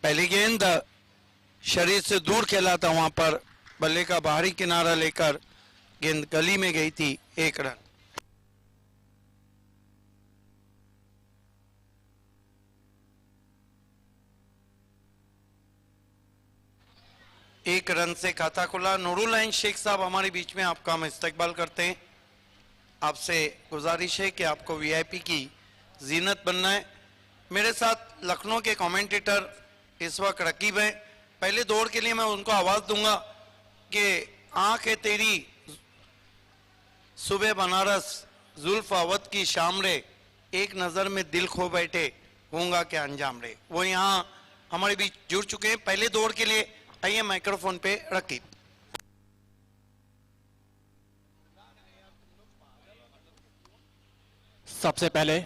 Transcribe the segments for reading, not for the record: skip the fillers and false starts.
पहली गेंद शरीर से दूर खेला था, वहां पर बल्ले का बाहरी किनारा लेकर गेंद गली में गई थी। 1 रन। एक रन से खाता खुला। नूरुल शेख साहब हमारे बीच में आपका हम इस्तकबाल करते हैं। आपसे गुजारिश है कि आपको वीआईपी की जीनत बनना है। मेरे साथ लखनऊ के कमेंटेटर इस वक्त रकीब हैं। पहले दौर के लिए मैं उनको आवाज दूंगा कि आंख है तेरी सुबह बनारस, जुल्फ अवध की शाम रे, एक नजर में दिल खो बैठे, होगा क्या अंजाम रे। वो यहाँ हमारे बीच जुड़ चुके हैं पहले दौर के लिए। आइए माइक्रोफोन पे रकीब। सबसे पहले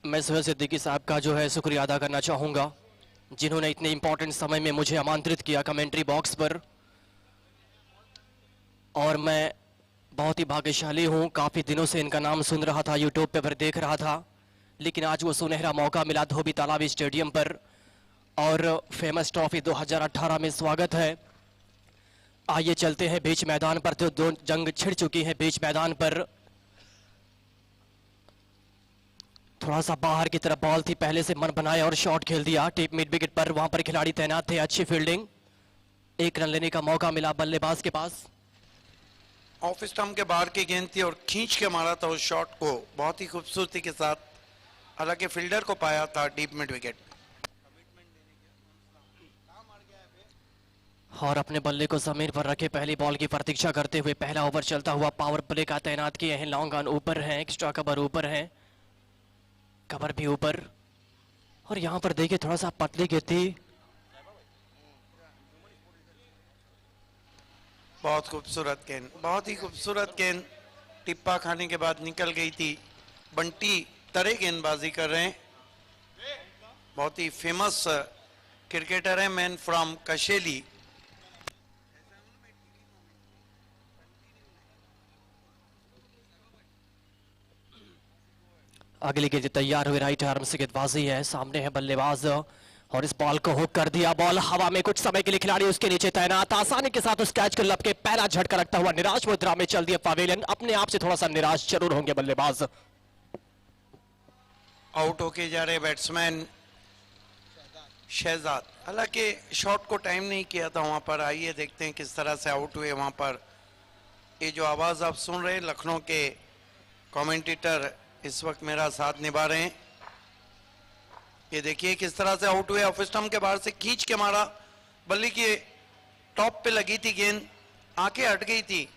मैं सोहेल सिद्दीकी साहब का जो है शुक्रिया अदा करना चाहूँगा, जिन्होंने इतने इम्पोर्टेंट समय में मुझे आमंत्रित किया कमेंट्री बॉक्स पर। और मैं बहुत ही भाग्यशाली हूँ, काफ़ी दिनों से इनका नाम सुन रहा था, यूट्यूब पर देख रहा था, लेकिन आज वो सुनहरा मौका मिला धोबी तालाब स्टेडियम पर। और फेमस ट्रॉफी 2018 में स्वागत है। आइए चलते हैं बीच मैदान पर। तो दो जंग छिड़ चुकी है बीच मैदान पर। थोड़ा सा बाहर की तरफ बॉल थी, पहले से मन बनाया और शॉट खेल दिया टीप मिड विकेट पर। वहां पर खिलाड़ी तैनात थे, अच्छी फील्डिंग। 1 रन लेने का मौका मिला बल्लेबाज के पास। ऑफ स्टंप के बाहर की गेंद थी और खींच के मारा था उस शॉट को बहुत ही खूबसूरती के साथ। हालांकि फील्डर को पाया था डीप मिड विकेट। और अपने बल्ले को जमीन पर रखे पहली बॉल की प्रतीक्षा करते हुए पहला ओवर चलता हुआ पावर प्ले का तैनात किए हैं। लॉन्ग ऑन ऊपर है, एक्स्ट्रा कवर ऊपर है, कवर भी ऊपर। और यहां पर देखिए थोड़ा सा पतली गिरती। बहुत खूबसूरत गेंद, बहुत ही खूबसूरत गेंद। टिप्पा खाने के बाद निकल गई थी। बंटी तरह गेंदबाजी कर रहे हैं। बहुत ही फेमस क्रिकेटर है, मैन फ्रॉम कशेली। अगली गेंद तैयार हुई, राइट आर्म से गेंदबाजी है, सामने है बल्लेबाज और इस बॉल को हुक कर दिया। बॉल हवा में, कुछ समय के लिए खिलाड़ी उसके नीचे तैनात, आसानी के साथ उस कैच को लपके पहला झटका रखता हुआ निराश मुद्रा में चल दिया पवेलियन। अपने आप से थोड़ा सा निराश जरूर होंगे बल्लेबाज। आउट होके जा रहे बैट्समैन शहजाद। हालांकि शॉट को टाइम नहीं किया था वहां पर। आइए देखते हैं किस तरह से आउट हुए वहां पर। ये जो आवाज आप सुन रहे हैं, लखनऊ के कमेंटेटर इस वक्त मेरा साथ निभा रहे हैं। ये देखिए किस तरह से आउट हुए। ऑफ स्टंप के बाहर से खींच के मारा, बल्ले के टॉप पे लगी थी गेंद, आंखें हट गई थी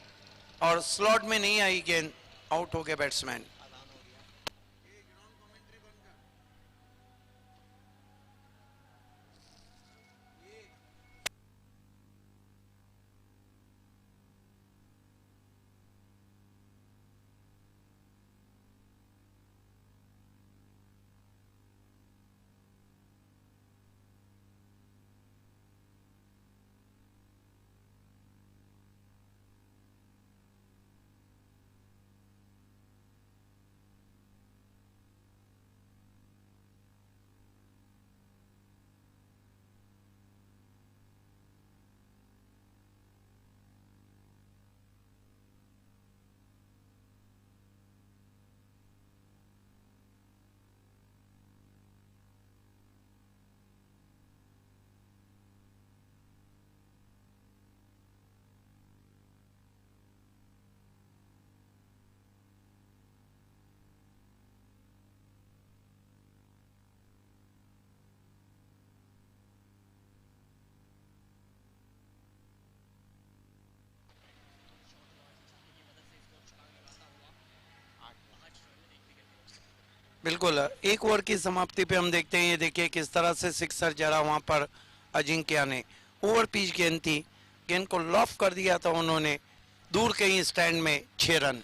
और स्लॉट में नहीं आई गेंद। आउट हो गए बैट्समैन। बिल्कुल, 1 ओवर की समाप्ति पे हम देखते हैं। ये देखिए किस तरह से सिक्सर जरा वहां पर अजिंक्य ने। ओवर पिच गेंद थी, गेंद को लॉफ कर दिया था उन्होंने दूर कहीं स्टैंड में। 6 रन।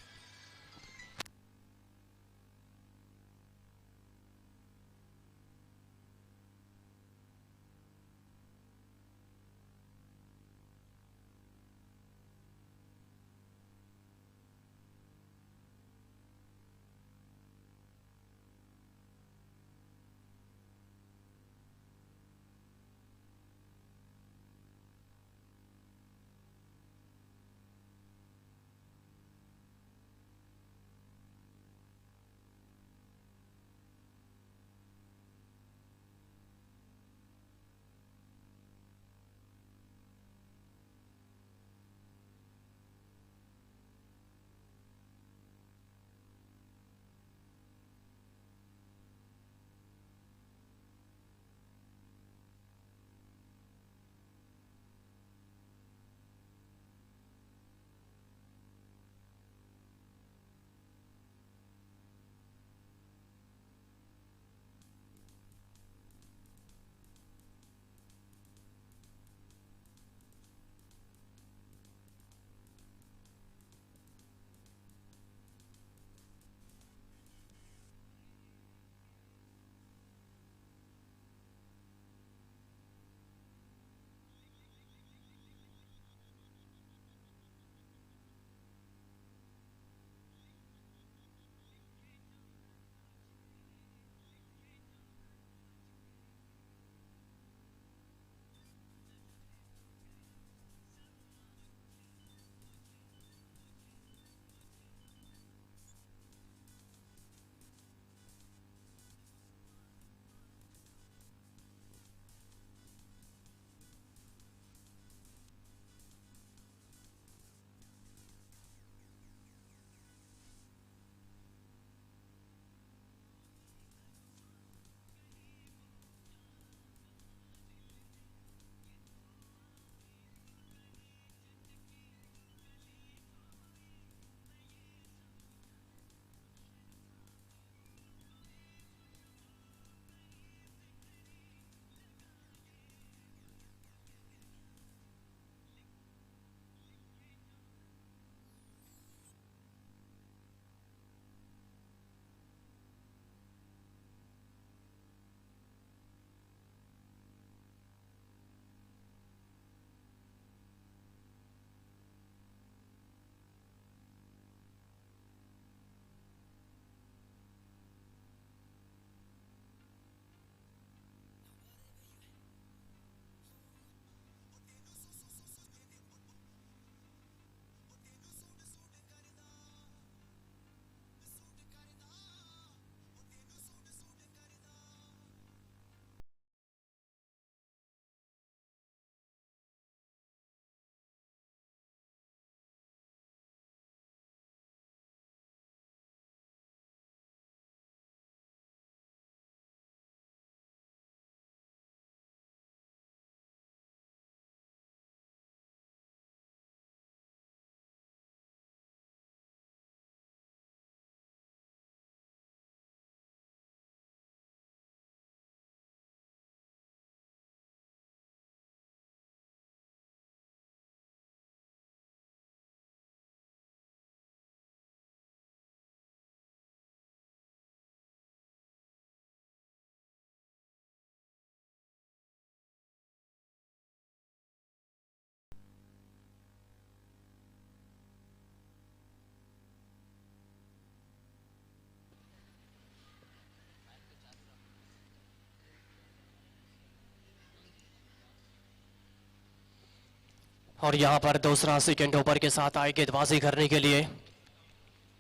और यहाँ पर दूसरा सेकंड ओवर के साथ आए गेंदबाजी करने के लिए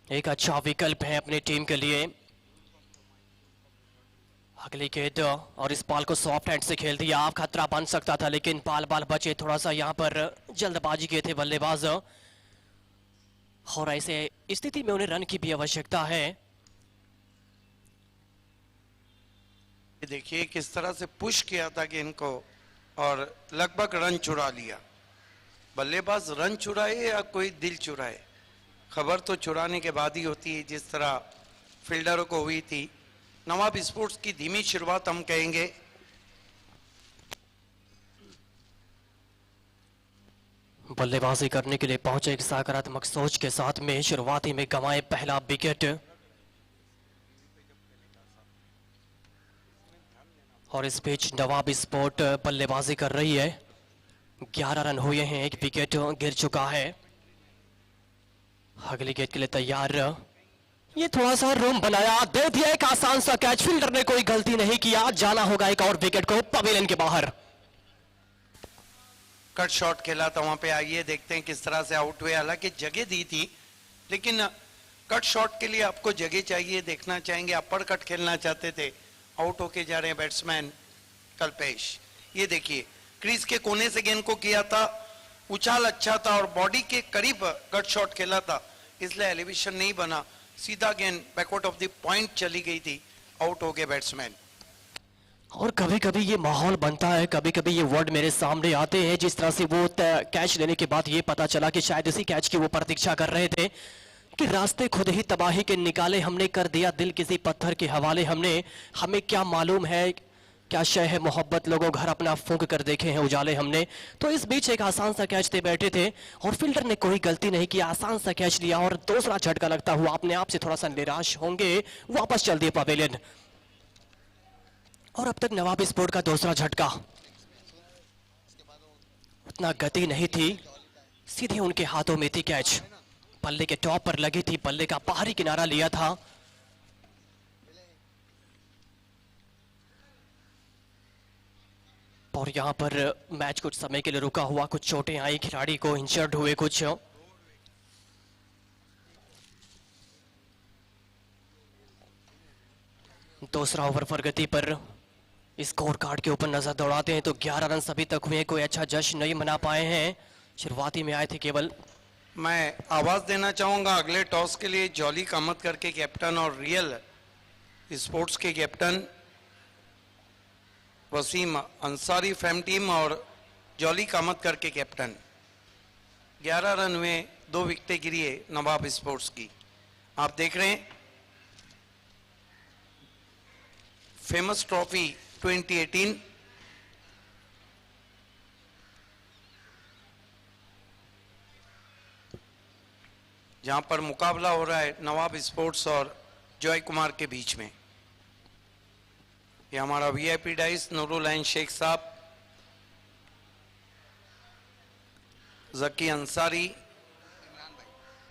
एक अच्छा विकल्प है अपनी टीम के लिए। अगली गेंद और इस बॉल को सॉफ्ट हैंड से खेल दिया। आप खतरा बन सकता था लेकिन बाल बचे। थोड़ा सा यहाँ पर जल्दबाजी किए थे बल्लेबाज और ऐसे स्थिति में उन्हें रन की भी आवश्यकता है। देखिए किस तरह से पुश किया था कि इनको और लगभग रन चुरा लिया। बल्लेबाज रन चुराए या कोई दिल चुराए, खबर तो चुराने के बाद ही होती है, जिस तरह फील्डरों को हुई थी। नवाब स्पोर्ट्स की धीमी शुरुआत हम कहेंगे। बल्लेबाजी करने के लिए पहुंचे एक सकारात्मक सोच के साथ में शुरुआती में गंवाए पहला विकेट और इस बीच नवाब स्पोर्ट बल्लेबाजी कर रही है। 11 रन हुए हैं, एक विकेट गिर चुका है। अगली गेंद के लिए तैयार। ये थोड़ा सा रूम बनाया, दे दिया एक आसान सा कैच। फील्डर ने कोई गलती नहीं किया, जाना होगा एक और विकेट को पवेलियन के बाहर। कट शॉट खेला था वहां पे, आइए देखते हैं किस तरह से आउट हुए। हालांकि जगह दी थी लेकिन कट शॉट के लिए आपको जगह चाहिए, देखना चाहेंगे। अपर कट खेलना चाहते थे, आउट होके जा रहे हैं बैट्समैन कल्पेश। ये देखिए क्रीज के कोने से गेंद को किया था, उछाल अच्छा था और बॉडी के करीब कट शॉट खेला था, इसलिए एलिवेशन नहीं बना। सीधा गेंद बैकवर्ड ऑफ द पॉइंट चली गई थी, आउट हो गए बैट्समैन। और कभी कभी ये माहौल बनता है, कभी कभी ये वर्ड मेरे सामने आते हैं। जिस तरह से वो कैच लेने के बाद ये पता चला कि शायद इसी कैच की वो प्रतीक्षा कर रहे थे कि रास्ते खुद ही तबाही के निकाले हमने, कर दिया दिल किसी पत्थर के हवाले हमने। हमें क्या मालूम है क्या शय है मोहब्बत, लोगों घर अपना फूंक कर देखे हैं उजाले हमने। तो इस बीच एक आसान सा कैच दे बैठे थे और फील्डर ने कोई गलती नहीं की, आसान सा कैच लिया और दूसरा झटका लगता हुआ अपने आप से थोड़ा सा निराश होंगे, वापस चल दिए पवेलियन। और अब तक नवाब स्पोर्ट का दूसरा झटका, उतना गति नहीं थी, सीधे उनके हाथों में थी कैच। बल्ले के टॉप पर लगी थी, बल्ले का बाहरी किनारा लिया था। और यहां पर मैच कुछ समय के लिए रुका हुआ, कुछ चोटें आई, खिलाड़ी को इंजर्ड हुए कुछ। दूसरा ओवर प्रगति पर स्कोर कार्ड के ऊपर नजर दौड़ाते हैं तो 11 रन अभी तक हुए, कोई अच्छा जश्न नहीं मना पाए हैं। शुरुआती में आए थे केवल। मैं आवाज देना चाहूंगा अगले टॉस के लिए जॉली कामत करके कैप्टन और रियल स्पोर्ट्स के captain Wasim Ansari fam team और जॉली कामत करके कैप्टन। 11 रन हुए, 2 विकेटें गिरी है नवाब स्पोर्ट्स की। आप देख रहे हैं फेमस ट्रॉफी 2018। जहां पर मुकाबला हो रहा है नवाब स्पोर्ट्स और जॉय कुमार के बीच में। ये हमारा वीआईपी डाइस नूरुल शेख साहब, जकी अंसारी,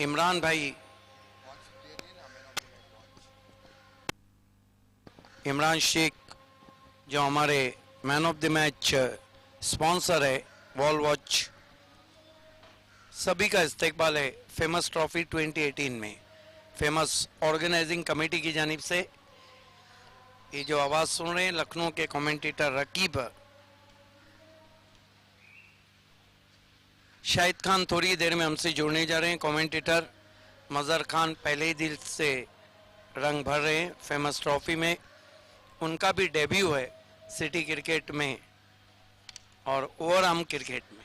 इमरान भाई, इमरान शेख जो हमारे man of the match sponsor है वॉल वॉच, सभी का इस्तेकबाल है फेमस ट्रॉफी 2018 में फेमस ऑर्गेनाइजिंग कमेटी की जानिब से। ये जो आवाज सुन रहे हैं लखनऊ के कमेंटेटर रकीब, शाहिद खान थोड़ी देर में हमसे जुड़ने जा रहे हैं। कमेंटेटर मजहर खान पहले ही दिल से रंग भर रहे हैं फेमस ट्रॉफी में। उनका भी डेब्यू है सिटी क्रिकेट में और ओवरआर्म क्रिकेट में।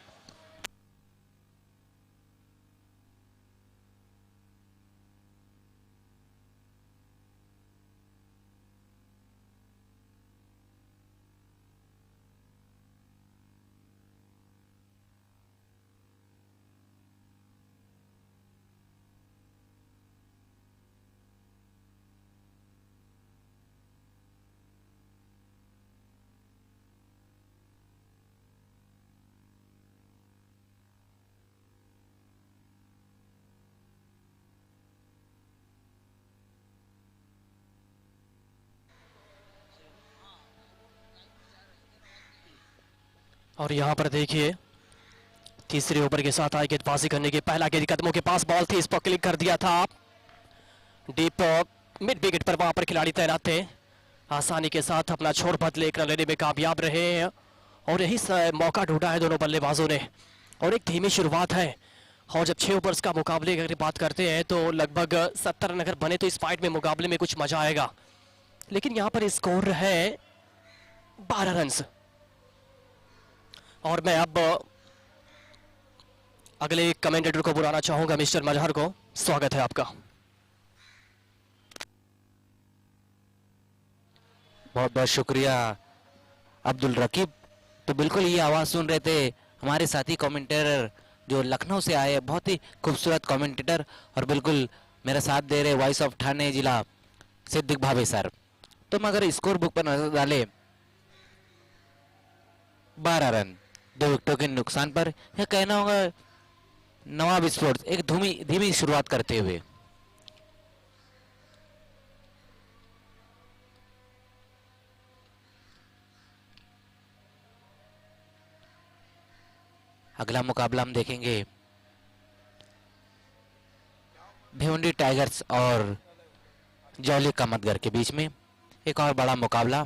और यहां पर देखिए तीसरे ओवर के साथ आई गेंदबाजी करने के पहला गेंद कदमों के पास बॉल थी, इस पर क्लिक कर दिया था। डीप मिड विकेट पर वहां पर खिलाड़ी तैनात थे, आसानी के साथ अपना छोड़ बदले एक रन लेने में कामयाब रहे हैं और यही मौका ढूंढा है दोनों बल्लेबाजों ने। और एक धीमी शुरुआत है और जब 6 ओवर्स का मुकाबले की अगर बात करते हैं तो लगभग 70 रन अगर बने तो इस फाइट में मुकाबले में कुछ मजा आएगा। लेकिन यहां पर स्कोर है 12 रन। और मैं अब अगले कमेंटेटर को बुलाना चाहूंगा, मिस्टर मजहर को। स्वागत है आपका। बहुत बहुत शुक्रिया अब्दुल रकीब। तो बिल्कुल ये आवाज़ सुन रहे थे हमारे साथी कमेंटेटर जो लखनऊ से आए, बहुत ही खूबसूरत कमेंटेटर और बिल्कुल मेरा साथ दे रहे वॉइस ऑफ ठाणे जिला सिद्दीक भावे सर। तो हम अगर स्कोर बुक पर नजर डाले 12 रन 2 विकेटों के नुकसान पर, यह कहना होगा नवाब स्पोर्ट्स एक धीमी शुरुआत करते हुए। अगला मुकाबला हम देखेंगे भिवंडी टाइगर्स और जौली कामतगर के बीच में, एक और बड़ा मुकाबला।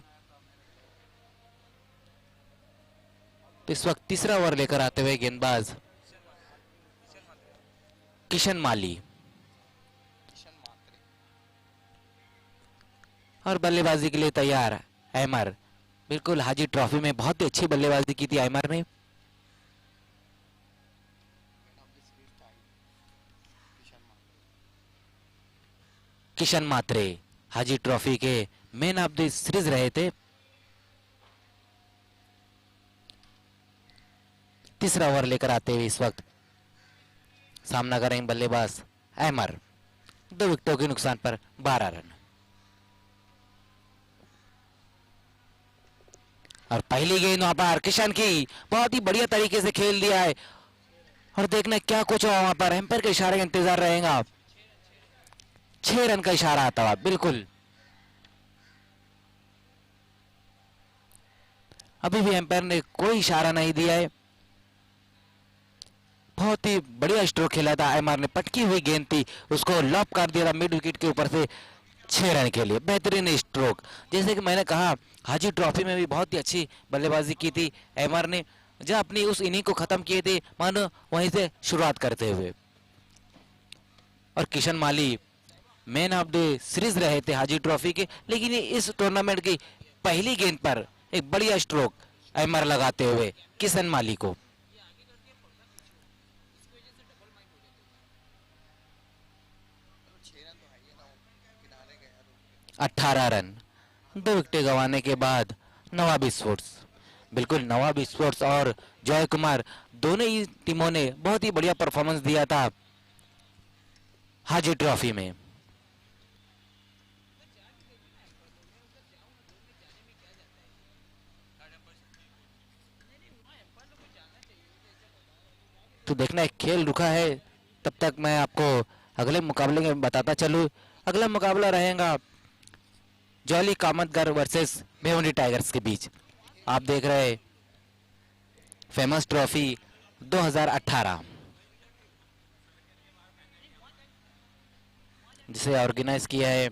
तो इस वक्त तीसरा ओवर लेकर आते हुए गेंदबाज किशन माली और बल्लेबाजी के लिए तैयार अहमर। बिल्कुल हाजी ट्रॉफी में बहुत ही अच्छी बल्लेबाजी की थी अहमर ने। किशन मात्रे हाजी ट्रॉफी के मैन ऑफ द सीरीज रहे थे। तीसरा ओवर लेकर आते हुए इस वक्त सामना करेंगे बल्लेबाज अहमर, 2 विकेटों के नुकसान पर 12 रन। और पहली गेंद वहां पर किशन की बहुत ही बढ़िया तरीके से खेल दिया है और देखना क्या कुछ हुआ वहां पर। एम्पायर के इशारे का इंतजार रहेगा। 6 रन का इशारा आता हुआ, बिल्कुल अभी भी एम्पायर ने कोई इशारा नहीं दिया है। बहुत ही बढ़िया स्ट्रोक खेला था एमआर ने, पटकी हुई गेंद थी, उसको लॉप कर दिया था मिड विकेट के ऊपर से 6 रन के लिए। बेहतरीन स्ट्रोक। जैसे कि मैंने कहा हाजी ट्रॉफी में भी बहुत ही अच्छी बल्लेबाजी की थी एमआर ने, जब अपनी उस इनिंग को खत्म किए थे मानो वहीं से शुरुआत करते हुए। और किशन माली मैन ऑफ द सीरीज रहे थे हाजी ट्रॉफी के, लेकिन इस टूर्नामेंट की पहली गेंद पर एक बढ़िया स्ट्रोक एमआर लगाते हुए किशन माली को। 18 रन 2 विकेट गंवाने के बाद नवाब स्पोर्ट्स, बिल्कुल नवाब स्पोर्ट्स और जय कुमार दोनों ही टीमों ने बहुत ही बढ़िया परफॉर्मेंस दिया था हाजी ट्रॉफी में। तो देखना एक खेल रुका है, तब तक मैं आपको अगले मुकाबले में बताता चलूं। अगला मुकाबला रहेगा जौली कामतगर वर्सेस भिवंडी टाइगर्स के बीच। आप देख रहे फेमस ट्रॉफी 2018 जिसे ऑर्गेनाइज किया है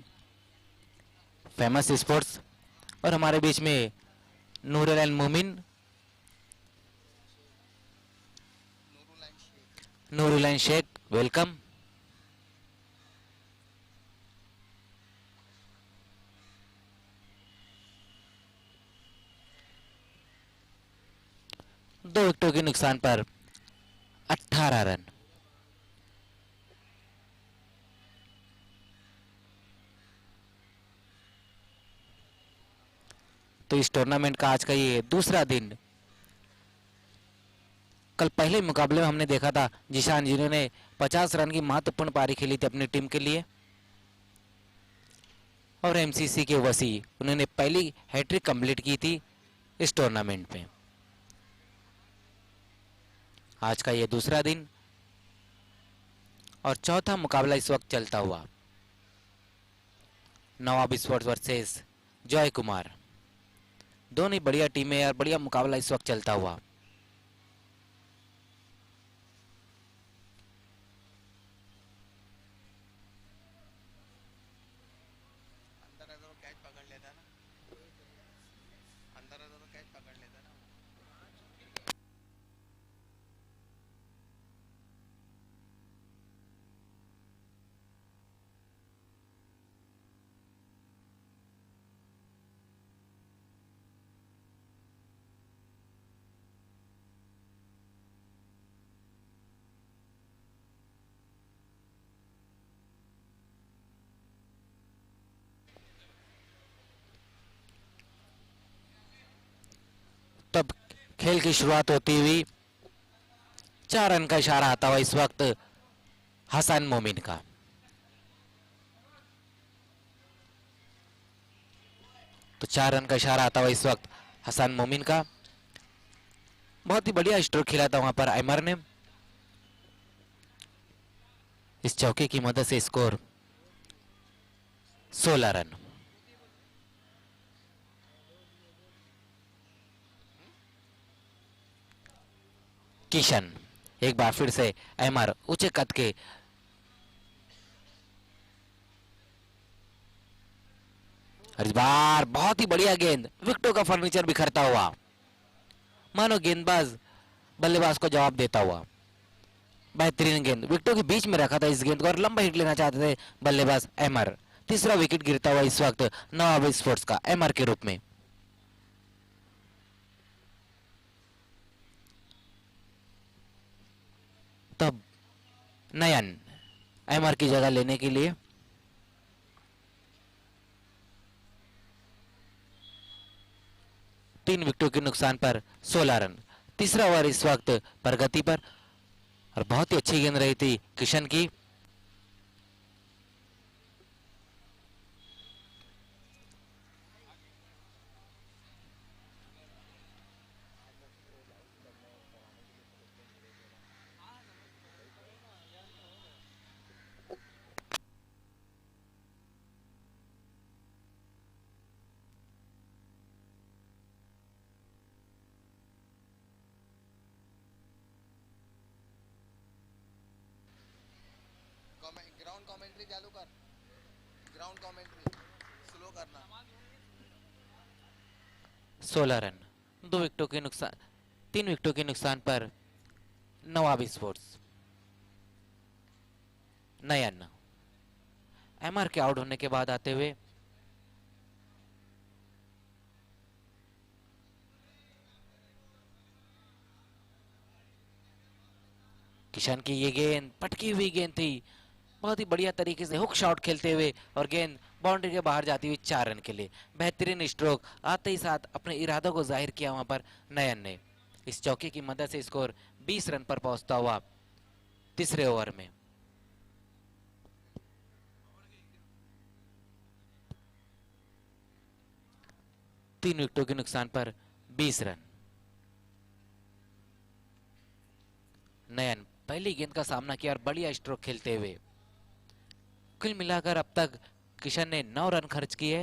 फेमस स्पोर्ट्स, और हमारे बीच में नूरुल मोमिन, नूरुल शेख, वेलकम। दो विकेटों के नुकसान पर 18 रन। तो इस टूर्नामेंट का आज का ये दूसरा दिन। कल पहले मुकाबले में हमने देखा था जिशान जिन्होंने 50 रन की महत्वपूर्ण पारी खेली थी अपनी टीम के लिए, और एमसीसी के वसी उन्होंने पहली हैट्रिक कंप्लीट की थी इस टूर्नामेंट में। आज का ये दूसरा दिन और चौथा मुकाबला इस वक्त चलता हुआ नवाब स्पोर्ट्स वर्सेस जय कुमार। दोनों बढ़िया टीमें और बढ़िया मुकाबला इस वक्त चलता हुआ। तब खेल की शुरुआत होती हुई 4 रन का इशारा आता हुआ इस वक्त हसन मोमिन का। तो 4 रन का इशारा आता हुआ इस वक्त हसन मोमिन का। बहुत ही बढ़िया स्ट्रोक खेला था वहां पर अमर ने। इस चौके की मदद से स्कोर 16 रन। किशन एक बार फिर से अमर ऊंचे कद के और इस बार बहुत ही बढ़िया गेंद, विकेटों का फर्नीचर बिखरता हुआ, मानो गेंदबाज बल्लेबाज को जवाब देता हुआ। बेहतरीन गेंद, विकेटों के बीच में रखा था इस गेंद को और लंबा हिट लेना चाहते थे बल्लेबाज अमर। तीसरा विकेट गिरता हुआ इस वक्त नवाब स्पोर्ट्स का अमर के रूप में। तब नयन अमर की जगह लेने के लिए 3 विकेटों के नुकसान पर 16 रन। तीसरा ओवर इस वक्त प्रगति पर और बहुत ही अच्छी गेंद रही थी किशन की। ग्राउंड कमेंट्री चालू कर, ग्राउंड कमेंट्री स्लो करना। 16 रन, 2 विकेटों के नुकसान, 3 विकेटों के नुकसान पर नवाब स्पोर्ट्स। नयन एमआर के आउट होने के बाद आते हुए किशन की ये गेंद पटकी हुई गेंद थी, बहुत ही बढ़िया तरीके से हुक शॉट खेलते हुए और गेंद बाउंड्री के बाहर जाती हुई 4 रन के लिए। बेहतरीन स्ट्रोक आते ही साथ अपने इरादों को जाहिर किया वहां पर नयन ने। इस चौके की मदद से स्कोर 20 रन पर पहुंचता हुआ तीसरे ओवर में। तीन विकेटों के नुकसान पर 20 रन। नयन पहली गेंद का सामना किया और बढ़िया स्ट्रोक खेलते हुए। कुल मिलाकर अब तक किशन ने 9 रन खर्च किए।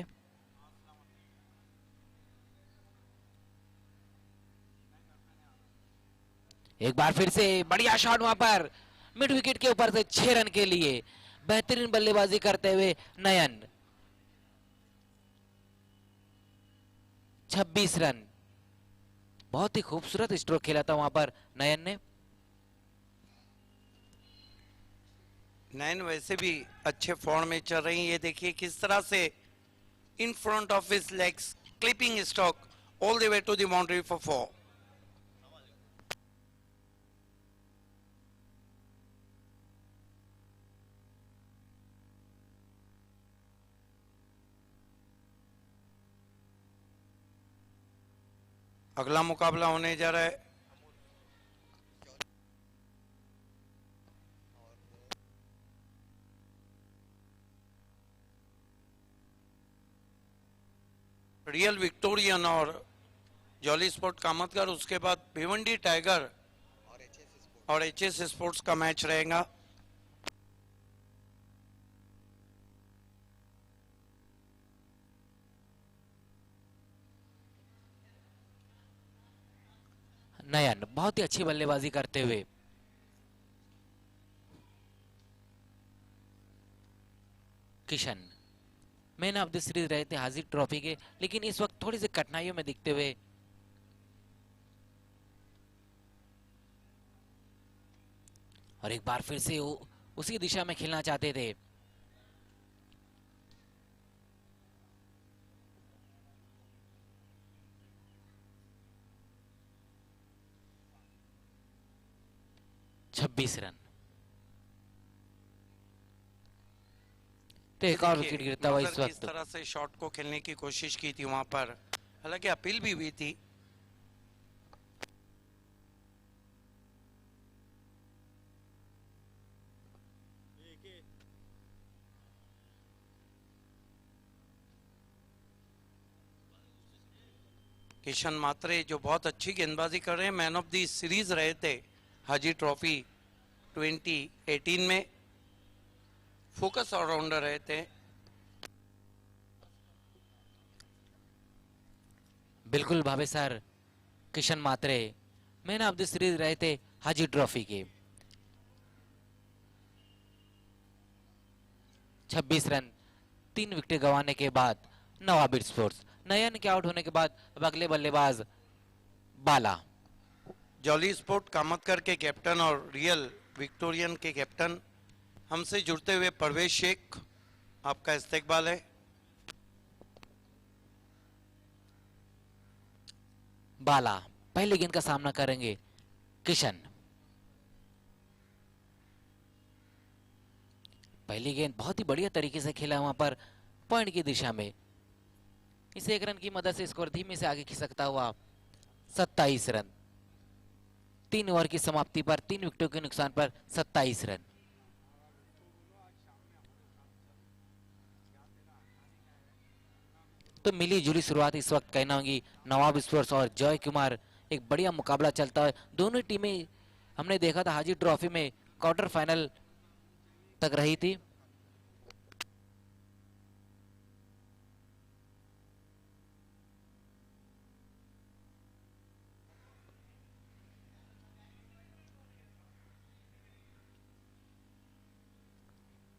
एक बार फिर से बढ़िया शॉट वहां पर मिड विकेट के ऊपर से 6 रन के लिए बेहतरीन बल्लेबाजी करते हुए नयन। 26 रन, बहुत ही खूबसूरत स्ट्रोक खेला था वहां पर नयन ने। नयन वैसे भी अच्छे फॉर्म में चल रही है। ये देखिए किस तरह से in front of his legs clipping stock all the way to the boundary for 4। अगला मुकाबला होने जा रहा है रियल विक्टोरियन और जॉली स्पोर्ट कामतगर, उसके बाद भिवंडी टाइगर और एचएस स्पोर्ट्स का मैच रहेगा। नयन बहुत ही अच्छी बल्लेबाजी करते हुए Kishan man of the series रहे थे हाजी ट्रॉफी के, लेकिन इस वक्त थोड़ी सी कठिनाइयों में दिखते हुए और एक बार फिर से उसी दिशा में खेलना चाहते थे। छब्बीस रन। तो एक और विकेट गिरता हुआ इस नजर किस वक्त। तरह से शॉट को खेलने की कोशिश की थी वहां पर, हालांकि अपील भी हुई थी। किशन मात्रे जो बहुत अच्छी गेंदबाजी कर रहे हैं, मैन ऑफ द सीरीज रहे थे हाजी ट्रॉफी 2018 में, फोकस ऑलराउंडर रहे थे। बिल्कुल Bhave sir, Kishan Mhatre man of the series रहे थे हाजी ट्रॉफी के। 26 रन 3 विकेट गंवाने के बाद नवाबिर स्पोर्ट्स। नयन के आउट होने के बाद अब अगले बल्लेबाज बाला। जॉली स्पोर्ट कामतकर के कैप्टन और रियल विक्टोरियन के कैप्टन हमसे जुड़ते हुए परवेज शेख, आपका इस्तेकबाल है। बाला पहले गेंद का सामना करेंगे किशन। पहली गेंद बहुत ही बढ़िया तरीके से खेला वहां पर पॉइंट की दिशा में। इस एक रन की मदद से स्कोर धीमे से आगे खिसकता हुआ 27 रन। 3 ओवर की समाप्ति पर 3 विकेटों के नुकसान पर 27 रन। तो मिली जुली शुरुआत इस वक्त कहना होगी नवाब स्पोर्ट्स और जय कुमार। एक बढ़िया मुकाबला चलता है। दोनों टीमें हमने देखा था हाजी ट्रॉफी में क्वार्टर फाइनल तक रही थी।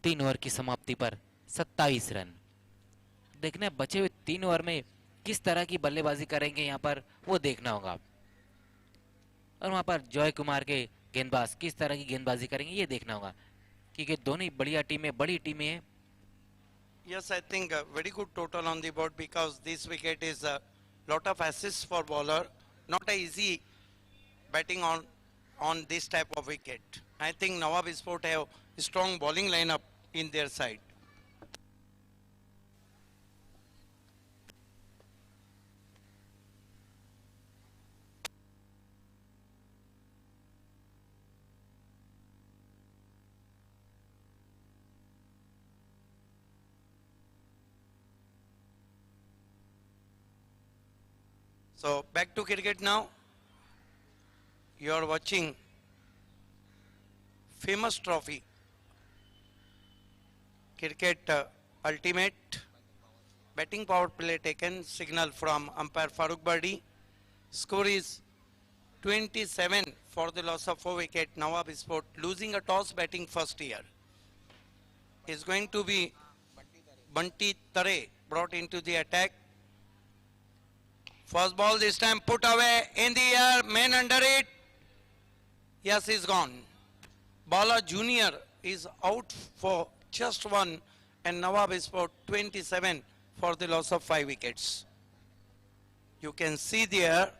तीन ओवर की समाप्ति पर 27 रन। देखना है बचे हुए 3 ओवर में किस तरह की बल्लेबाजी करेंगे यहाँ पर, वो देखना होगा। और वहां पर जॉय कुमार के गेंदबाज किस तरह की गेंदबाजी करेंगे ये देखना होगा, क्योंकि दोनों बढ़िया टीमें, बड़ी टीमें हैं। Yes, I think a very good total on the board because this wicket is a lot of assists for bowler. Not a easy batting on this type of wicket. I think Nawab Sport have strong bowling lineup in their side. So back to cricket now. You are watching famous trophy. Cricket ultimate. Batting power play taken. Signal from umpire Farooq Bardi. Score is 27 for the loss of 4 wicket. Nawab Sport losing a toss batting first year. Is going to be Bunty Tare brought into the attack. First ball this time put away in the air, man under it. Yes, he's gone. Bala Junior is out for just 1 and Nawab Sport 27 for the loss of 5 wickets. You can see there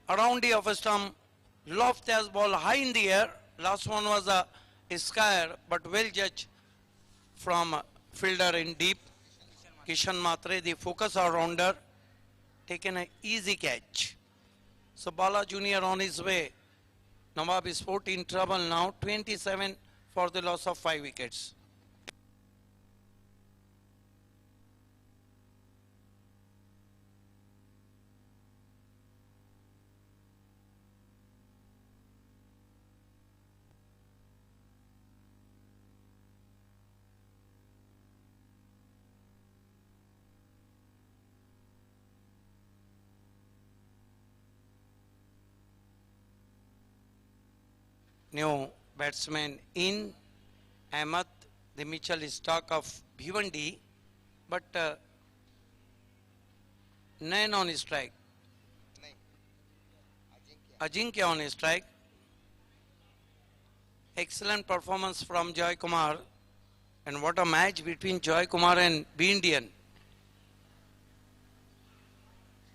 around the off stump, Loftus ball high in the air. Last one was a scare but well judged from fielder in deep. Kishan Matre, the focus all-rounder, taken an easy catch. So Bala Junior on his way. Nawab Sport in trouble now, 27 for the loss of 5 wickets. New batsman in Ahmed, the Mitchell Stark of Bhiwandi, but Nayan on strike. नहीं Ajinkya Ajinkya on strike. Excellent performance from Joy Kumar. And what a match between Joy Kumar and B Indian.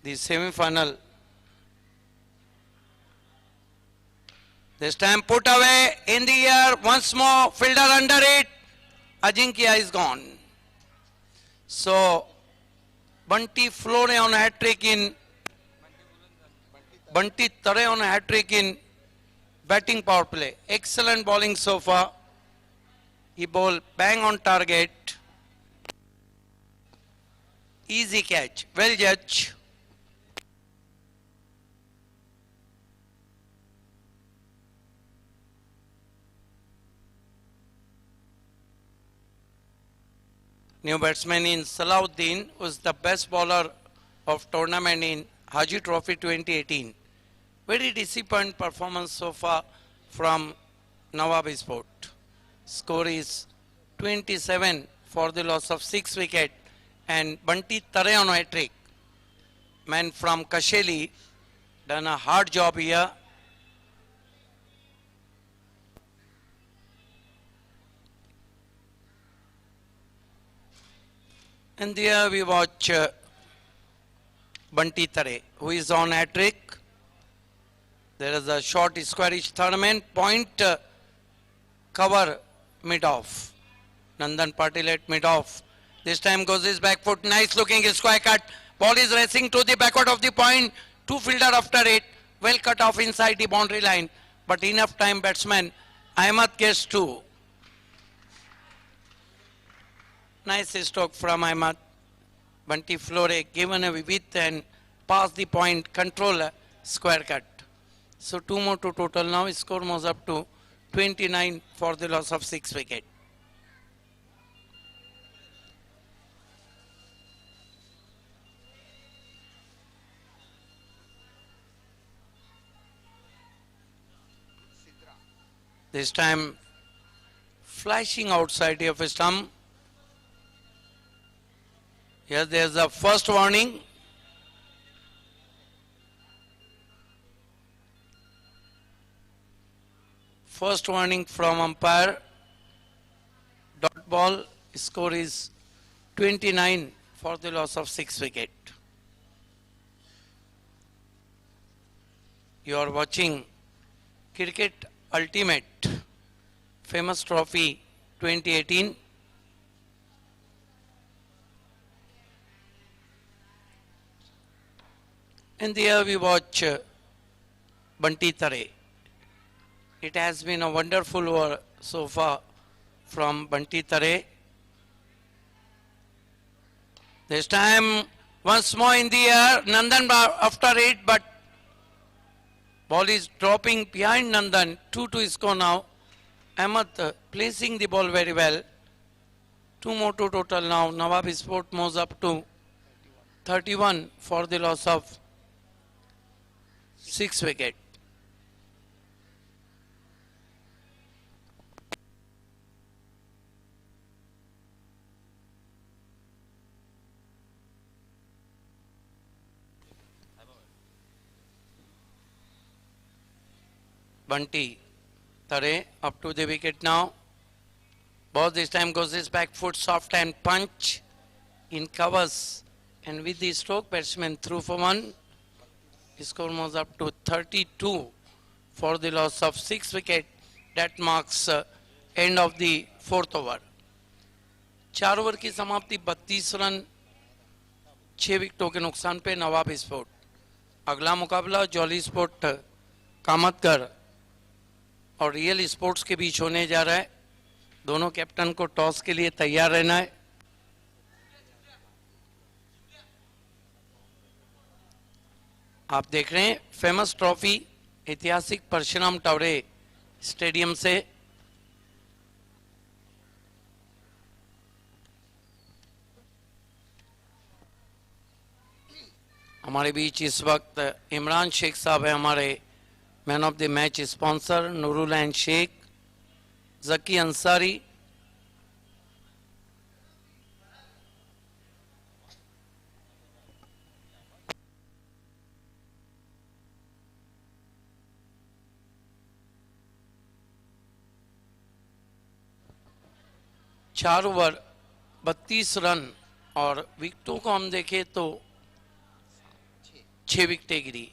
The semi-final. This time put away in the air. Once more, fielder under it. Ajinkya is gone. So, Bunty Flore on hat-trick in Bunty Tare on a hat-trick in batting power play. Excellent bowling so far. He bowled bang on target. Easy catch. Well judged. New batsman in Salahuddin was the best bowler of tournament in Haji Trophy 2018. Very disciplined performance so far from Nawab Sport. Score is 27 for the loss of 6 wickets, and Bunty Tare on hat-trick. Man from Kasheli done a hard job here. And there we watch Bunty Tare, who is on hat-trick. There is a short squarish third man, point cover mid-off. Nandan Patil at mid-off. This time goes his back foot, nice looking square cut. Ball is racing to the backward of the point. Two fielder after it, well cut off inside the boundary line. But enough time batsman, Ahmed gets two. Nice stroke from Ahmed. Bunty Flore given a width and past the point, control square cut. So 2 more to total now. Score moves up to 29 for the loss of 6 wickets. This time flashing outside of a stump. Here there's a first warning. First warning from umpire. Dot ball. Score is 29 for the loss of 6 wickets. You are watching Cricket Ultimate Famous Trophy 2018. And there we watch Bunty Tare. It has been a wonderful over so far from Bunty Tare. This time once more in the air, Nandan after it, but ball is dropping behind Nandan. 2-2 score now. Ahmed placing the ball very well. 2 more to total now. Nawab Sport moves up to 31 for the loss of 6 wickets. Bunty Tare up to the wicket now. Ball this time goes his back foot, soft and punch in covers, and with the stroke batsman through for 1. Score moves up to 32 for the loss of 6 wickets. That marks end of the 4th over. 4 over की समाप्ति 32 run 6 विकेटों के नुकसान पे नवाब sport. अगला मुकाबला jolly sport Kamatgar और real sports के बीच होने जा रहा है. दोनों कैप्टन को टॉस के लिए तैयार रहना है. आप देख रहे हैं फेमस ट्रॉफी ऐतिहासिक परशुराम टावरे स्टेडियम से. हमारे बीच इस वक्त इमरान शेख साहब है, हमारे man of the match sponsor. Nurul and Sheikh, Zaki Ansari, 4 over 32 run और विकेटों को हम देखें तो 6 विकेटें गिरी।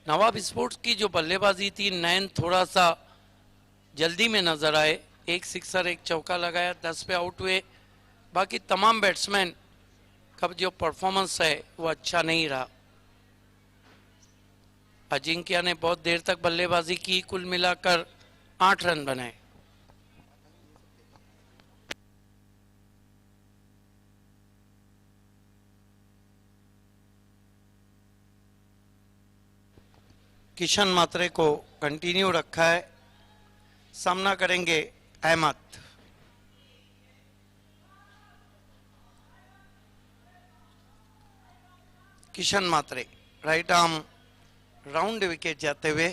नवाब स्पोर्ट्स की जो बल्लेबाजी थी, नैन थोड़ा सा जल्दी में नजर आए, एक सिक्सर एक चौका लगाया, 10 पे आउट हुए। बाकी तमाम बैट्समैन का जो परफॉर्मेंस है वो अच्छा नहीं रहा। अजिंक्य ने बहुत देर तक बल्लेबाजी की, कुल मिलाकर 8 रन बनाए। किशन मात्रे को कंटिन्यू रखा है, सामना करेंगे अहमद। किशन मात्रे राइट आर्म राउंड विकेट जाते हुए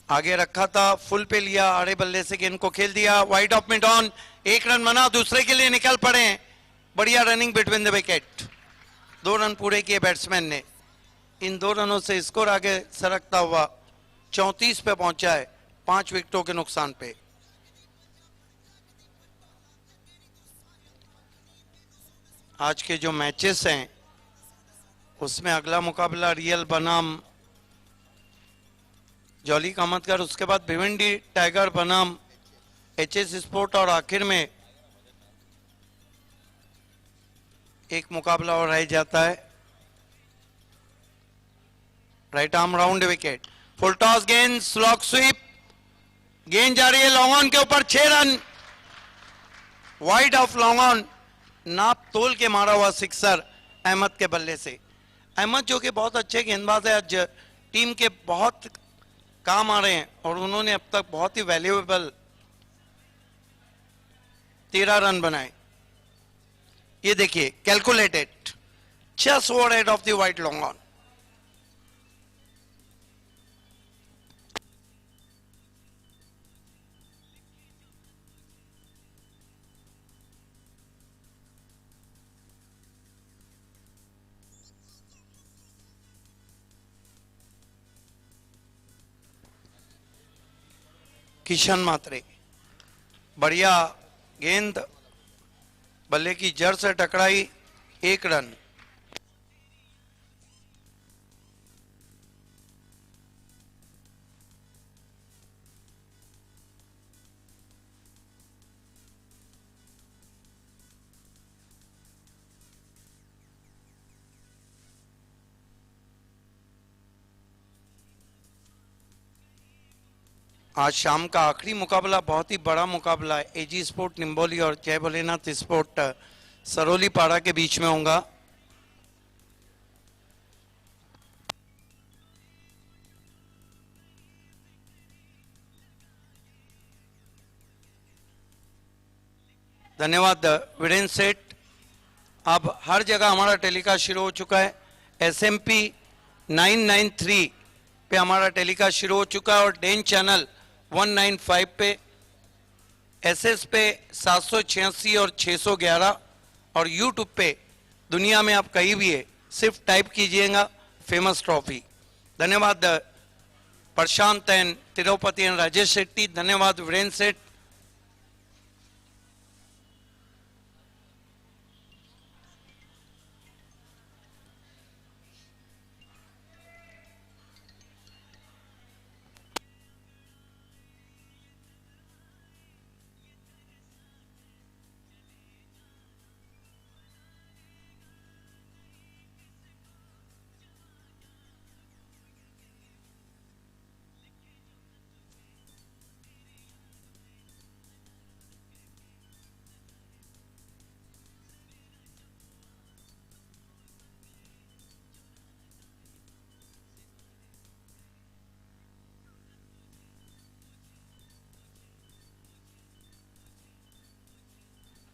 आगे रखा था, फुल पे लिया, आड़े बल्ले से गेंद को खेल दिया, wide of mid on, 1 run बना, दूसरे के लिए निकल पड़े। बढ़िया running between the wicket, 2 run पूरे किए बैट्समैन ने। इन 2 रनों से स्कोर आगे सरकता हुआ 34 पे पहुंचा है, 5 विकेटों के नुकसान पे। आज के जो मैचेस हैं उसमें अगला मुकाबला रियल बनाम जॉली कामतगर, उसके बाद भिवंडी टाइगर बनाम एचएस स्पोर्ट, और आखिर में एक मुकाबला और रह जाता है। Right arm round wicket, full toss गेंद, स्लॉग स्वीप, गेंद जा रही है लॉन्ग ऑन के ऊपर, 6 run, wide of long on, नाप तोल के मारा हुआ सिक्सर अहमद के बल्ले से। अहमद जो कि बहुत अच्छे गेंदबाज है, आज टीम के बहुत काम आ रहे हैं और उन्होंने अब तक बहुत ही वैल्यूएबल 13 रन बनाए। ये देखिए calculated, just over head of the wide long on. Kishan Matre, बढ़िया गेंद बल्ले की जड़ से टकराई, 1 रन। आज शाम का आखिरी मुकाबला बहुत ही बड़ा मुकाबला है, एजी स्पोर्ट निम्बोली और जय भोलेनाथ स्पोर्ट सरोली पाड़ा के बीच में होगा। धन्यवाद वीरेंद्र सेठ। अब हर जगह हमारा टेलीकास्ट शुरू हो चुका है, SMP 993 पे हमारा टेलीकास्ट शुरू हो चुका है और डेन चैनल 195 पे, SS पे 786 और 611 और YouTube पे दुनिया में आप कहीं भी है सिर्फ टाइप कीजिएगा फेमस ट्रॉफी। धन्यवाद प्रशांत एंड तिरुपति एंड राजेश शेट्टी, धन्यवाद वीरेंद्र सेठ।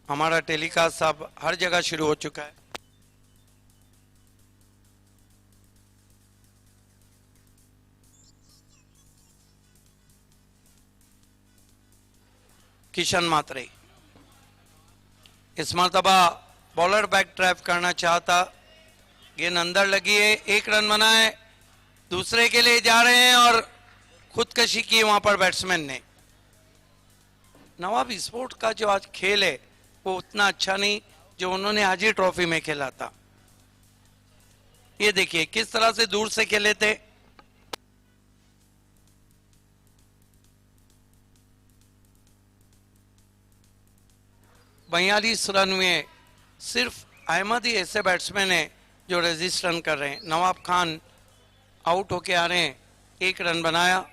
हमारा टेलीकास्ट अब हर जगह शुरू हो चुका है। किशन मात्रे इस मरतबा बॉलर बैक ट्रैप करना चाहता, गेंद अंदर लगी है, 1 रन बना है, दूसरे के लिए जा रहे हैं और खुदकशी की वहां पर बैट्समैन ने। नवाब स्पोर्ट्स का जो आज खेल है वो उतना अच्छा नहीं जो उन्होंने हाजी ट्रॉफी में खेला था। ये देखिए किस तरह से दूर से खेले थे। बयालीस रन में सिर्फ अहमद ही ऐसे बैट्समैन है जो रेजिस्ट रन कर रहे हैं। नवाब खान आउट होके आ रहे हैं, 1 रन बनाया।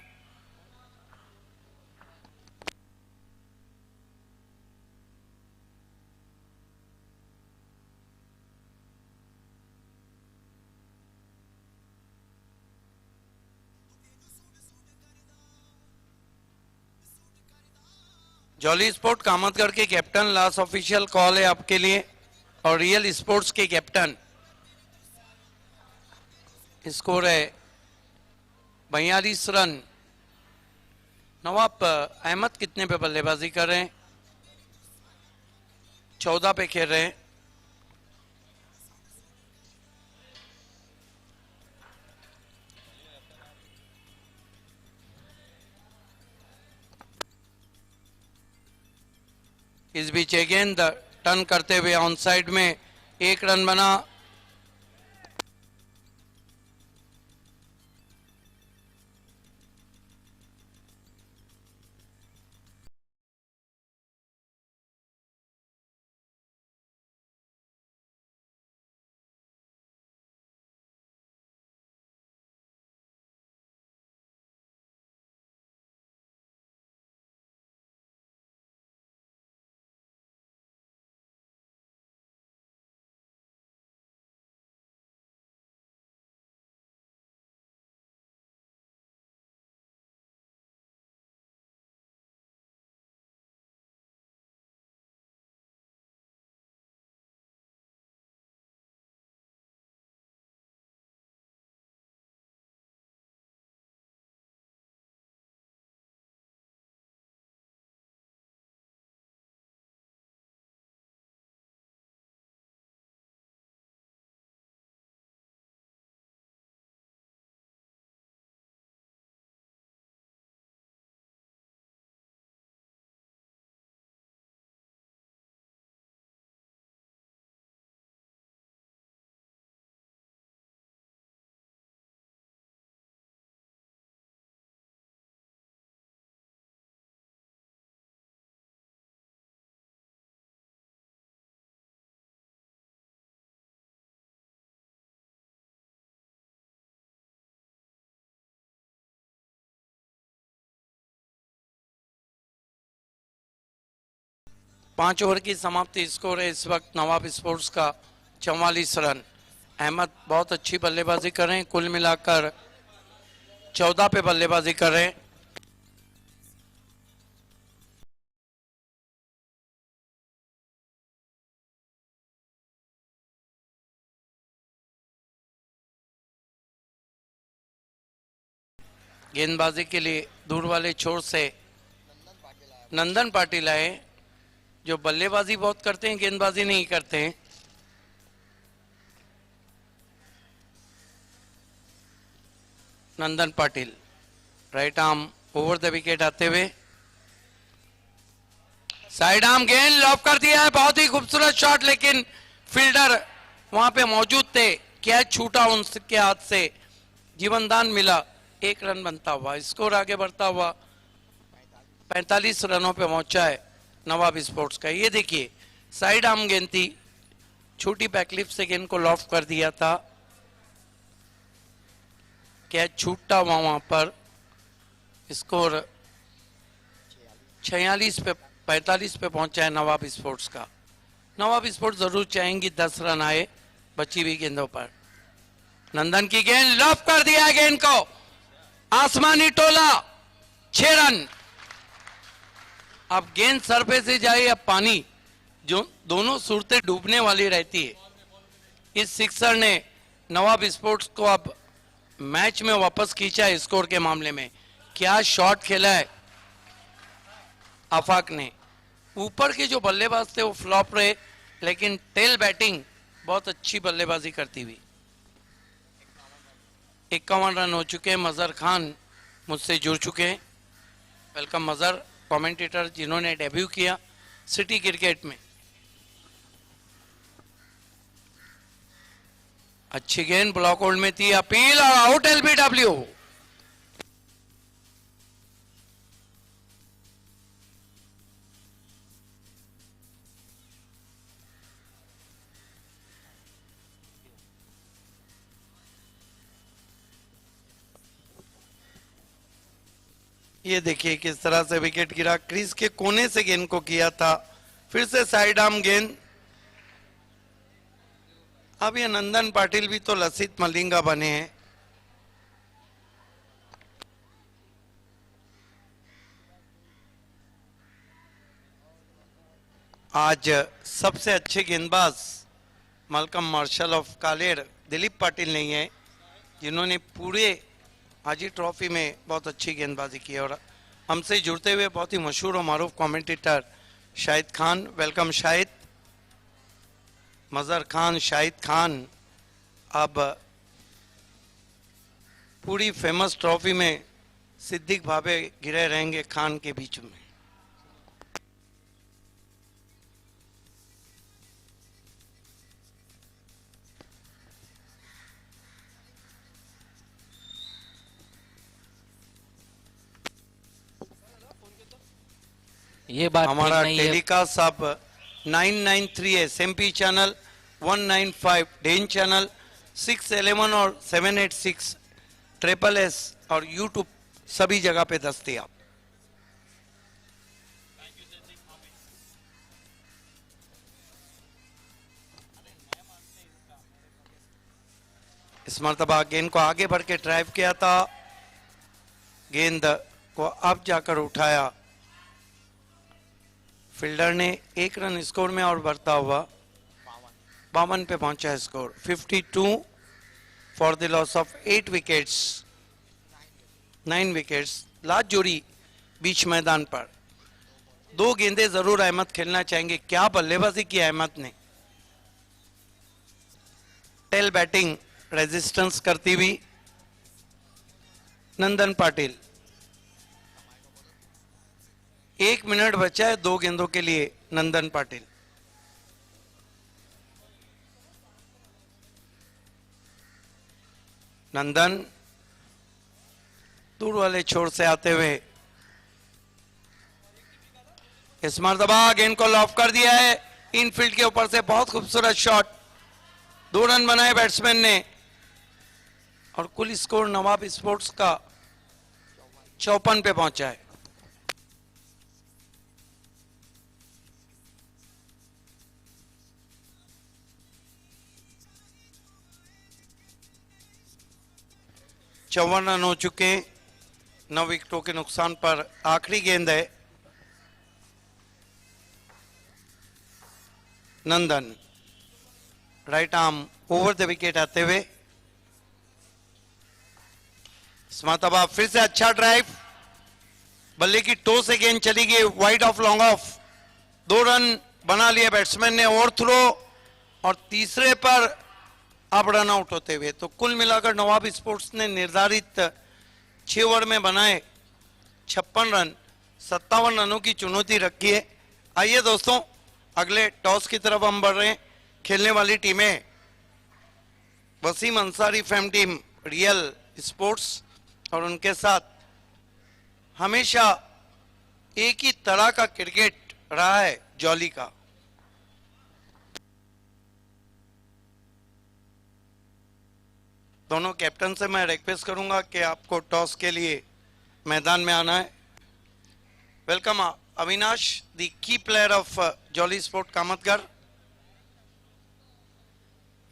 जॉली स्पोर्ट कामतगढ़ के कैप्टन, लास्ट ऑफिशियल कॉल है आपके लिए, और रियल स्पोर्ट्स के कैप्टन। स्कोर है 42 रन। नवाब अहमद कितने पे बल्लेबाजी कर रहे हैं? 14 पे खेल रहे हैं। इस बीच गेंद टर्न करते हुए ऑन साइड में 1 रन बना। पांच ओवर की समाप्ति। स्कोर है इस वक्त नवाब स्पोर्ट्स का 44 रन। अहमद बहुत अच्छी बल्लेबाजी कर रहे हैं, कुल मिलाकर 14 पे बल्लेबाजी कर रहे हैं। गेंदबाजी के लिए दूर वाले छोर से नंदन पाटिल आए, जो बल्लेबाजी बहुत करते हैं, गेंदबाजी नहीं करते हैं। Nandan Patil right arm over the wicket आते हुए, साइड आर्म गेंद लॉब कर दिया है। बहुत ही खूबसूरत शॉट, लेकिन फील्डर वहां पे मौजूद थे, कैच छूटा उनके हाथ से, जीवनदान मिला। 1 रन बनता हुआ स्कोर आगे बढ़ता हुआ 45 रनों पे पहुंचा है नवाब स्पोर्ट्स का। ये देखिए साइड आर्म गेंद थी, छोटी बैकलिप से गेंद को लॉफ्ट कर दिया था, कैच छूटता हुआ वहां पर। स्कोर 46 पे 45 पे पहुंचा है नवाब स्पोर्ट्स का। नवाब स्पोर्ट्स जरूर चाहेंगी 10 रन आए बची हुई गेंदों पर। नंदन की गेंद लॉफ्ट कर दिया है, गेंद को आसमानी टोला, 6 रन। अब गेंद सर पे से जाए या पानी, जो दोनों सूरतें डूबने वाली रहती है। इस सिक्सर ने नवाब स्पोर्ट्स को अब मैच में वापस खींचा है स्कोर के मामले में। क्या शॉट खेला है आफाक ने। ऊपर के जो बल्लेबाज थे वो फ्लॉप रहे, लेकिन टेल बैटिंग बहुत अच्छी बल्लेबाजी करती हुई। 51 रन हो चुके हैं। मजहर खान मुझसे जुड़ चुके हैं। वेलकम मजहर। कमेंटेटर जिन्होंने डेब्यू किया सिटी क्रिकेट में। अच्छी गेंद ब्लॉक होल्ड में थी, अपील और आउट एलबीडब्ल्यू। ये देखिए किस तरह से विकेट गिरा, क्रीज के कोने से गेंद को किया था, फिर से साइड आर्म गेंद। अब ये नंदन पाटिल भी तो लसित मलिंगा बने हैं। आज सबसे अच्छे गेंदबाज Malcolm marshal of कालेर Dilip Patil नहीं है, जिन्होंने पूरे हाजी ट्रॉफी में बहुत अच्छी गेंदबाजी की है। और हमसे जुड़ते हुए बहुत ही मशहूर और मारूफ कमेंटेटर शाहिद खान, वेलकम शाहिद। मजहर खान, शाहिद खान अब पूरी फेमस ट्रॉफी में सिद्दीक भावे गिरे रहेंगे खान के बीच में। ये बात ठीक हमारा नहीं है। टेलीकास्ट अब 993 S M P channel, 195 Den channel, 611 और 786 ट्रिपल एस और यूट्यूब सभी जगह पे दस्तयाब। इस मरतबा गेंद को आगे बढ़ के ड्राइव किया था, गेंद को अब जाकर उठाया फील्डर ने। 1 रन स्कोर में और बढ़ता हुआ 52 पे पहुंचा है score. 52 for the loss of 8 wickets, 9 wickets. Last जोड़ी बीच मैदान पर। 2 गेंदे जरूर अहमद खेलना चाहेंगे। क्या बल्लेबाजी की अहमद ने, टेल बैटिंग रेजिस्टेंस करती हुई नंदन पाटिल। 1 मिनट बचा है 2 गेंदों के लिए नंदन पाटिल। नंदन दूर वाले छोर से आते हुए इस मरतबा गेंद को लॉफ कर दिया है इनफील्ड के ऊपर से। बहुत खूबसूरत शॉट, 2 रन बनाए बैट्समैन ने और कुल स्कोर नवाब स्पोर्ट्स का 54 पे पहुंचा है। चौवन रन हो चुके, 9 विकेटों के नुकसान पर। आखिरी गेंद है Nandan, right arm over the wicket आते हुए। स्मातबा फिर से अच्छा ड्राइव, बल्ले की टो से गेंद चली गई wide of long off. 2 run बना लिए बैट्समैन ने ओवर थ्रो और तीसरे पर अब रन आउट होते हुए। तो कुल मिलाकर नवाब स्पोर्ट्स ने निर्धारित 6 ओवर में बनाए 56 रन, 57 रनों की चुनौती रखी है। आइए दोस्तों अगले टॉस की तरफ हम बढ़ रहे हैं। खेलने वाली टीमें Wasim Ansari fam team real sports और उनके साथ हमेशा एक ही तरह का क्रिकेट रहा है जॉली का। दोनों कैप्टन से मैं रिक्वेस्ट करूंगा कि आपको टॉस के लिए मैदान में आना है। Welcome Avinash, the key player of Jolly sport Kamatgar,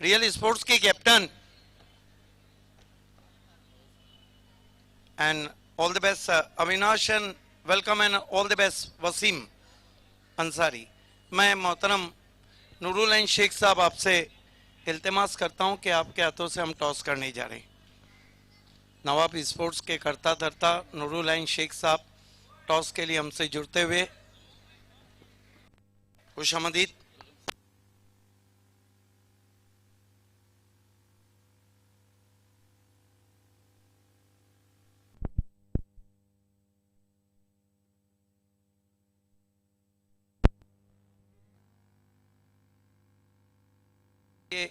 Real sports के कैप्टन। And all the best Avinash and welcome and all the best Wasim Ansari. मैं मोहतरम नूरुल शेख साहब आपसे इल्तिमास करता हूं कि आपके हाथों से हम टॉस करने जा रहे हैं। नवाब स्पोर्ट्स के करता धरता नूरुल शेख साहब टॉस के लिए हमसे जुड़ते हुए खुशामदीद। ये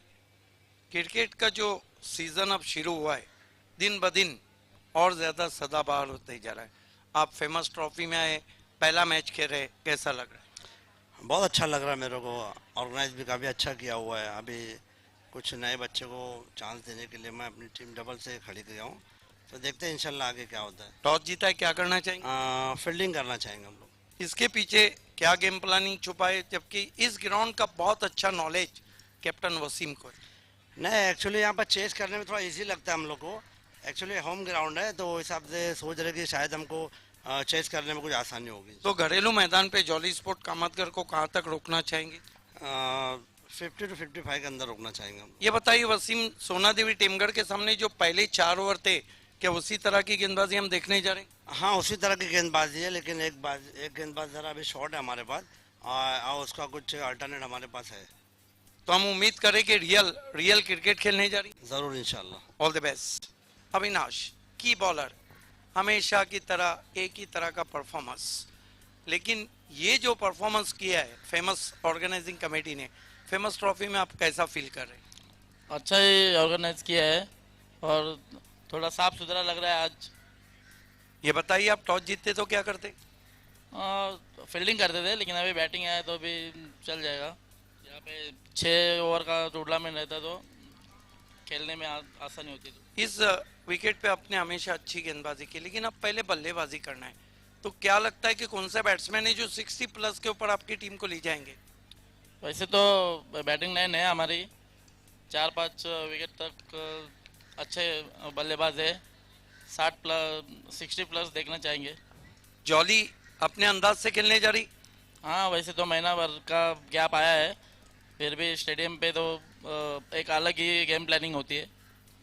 क्रिकेट का जो सीजन अब शुरू हुआ है दिन ब दिन और ज्यादा सदाबहार होते जा रहा है। आप फेमस ट्रॉफी में आए, पहला मैच खेले, कैसा लग रहा है? बहुत अच्छा लग रहा है मेरे को। ऑर्गेनाइज भी काफ़ी अच्छा किया हुआ है। अभी कुछ नए बच्चे को चांस देने के लिए मैं अपनी टीम डबल से खड़ी किया हूँ, तो देखते हैं इंशाल्लाह आगे क्या होता है। टॉस जीता है, क्या करना चाहिए? फील्डिंग करना चाहेंगे हम लोग। इसके पीछे क्या गेम प्लानिंग छुपा है, जबकि इस ग्राउंड का बहुत अच्छा नॉलेज कैप्टन वसीम को है? नहीं, एक्चुअली यहाँ पर चेस करने में थोड़ा इजी लगता है हम लोग को। एक्चुअली होम ग्राउंड है, तो हिसाब से सोच रहे कि शायद हमको चेस करने में कुछ आसानी होगी। तो घरेलू मैदान पे जॉली स्पोर्ट कामतगर को कहाँ तक रोकना चाहेंगे? 50 to 55 के अंदर रोकना चाहेंगे हम। ये बताइए वसीम, सोना देवी टीमगढ़ के सामने जो पहले 4 ओवर थे, क्या उसी तरह की गेंदबाजी हम देखने जा रहे हैं? हाँ, उसी तरह की गेंदबाजी है, लेकिन एक गेंदबाज ज़रा अभी शॉर्ट है हमारे पास, और उसका कुछ अल्टरनेट हमारे पास है। तो हम उम्मीद करें कि रियल क्रिकेट खेलने जा रही। ज़रूर इंशाल्लाह। All the best. अविनाश, की बॉलर, हमेशा की तरह एक ही तरह का परफॉर्मेंस, लेकिन ये जो परफॉर्मेंस किया है फेमस ऑर्गेनाइजिंग कमेटी ने फेमस ट्रॉफी में, आप कैसा फील कर रहे हैं? अच्छा ही ऑर्गेनाइज किया है और थोड़ा साफ सुथरा लग रहा है आज। ये बताइए, आप टॉस जीतते तो क्या करते? फील्डिंग करते थे, लेकिन अभी बैटिंग है तो अभी चल जाएगा। यहाँ पे 6 ओवर का टूर्नामेंट रहता तो खेलने में आसानी होती थी। इस विकेट पे आपने हमेशा अच्छी गेंदबाजी की, लेकिन अब पहले बल्लेबाजी करना है, तो क्या लगता है कि कौन सा बैट्समैन है जो 60 प्लस के ऊपर आपकी टीम को ले जाएंगे? वैसे तो बैटिंग लाइन है हमारी, 4-5 विकेट तक अच्छे बल्लेबाज है। 60 प्लस देखना चाहेंगे। जॉली अपने अंदाज से खेलने जा रही? हाँ, वैसे तो महीना भर का गैप आया है, फिर भी स्टेडियम पे तो एक अलग ही गेम प्लानिंग होती है।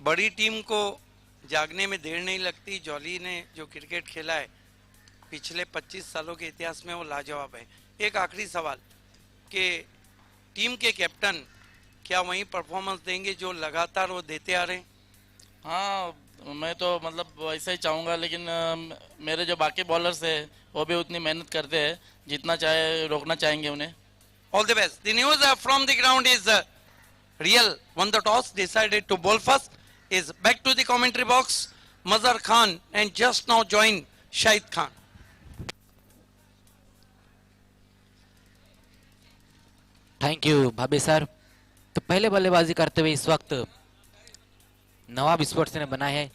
बड़ी टीम को जागने में देर नहीं लगती। जॉली ने जो क्रिकेट खेला है पिछले 25 सालों के इतिहास में, वो लाजवाब है। एक आखिरी सवाल कि टीम के कैप्टन क्या वही परफॉर्मेंस देंगे जो लगातार वो देते आ रहे हैं? हाँ, मैं तो मतलब वैसा ही चाहूँगा, लेकिन मेरे जो बाकी बॉलर्स है वो भी उतनी मेहनत करते हैं जितना चाहे रोकना चाहेंगे उन्हें। All the best. The news from the ground is Real won the toss, decided to bowl first. Is back to the commentary box. Mazhar Khan and just now joined Shahid Khan. Thank you भाभी sir. तो पहले बल्लेबाजी करते हुए इस वक्त नवाब sports ने बनाए है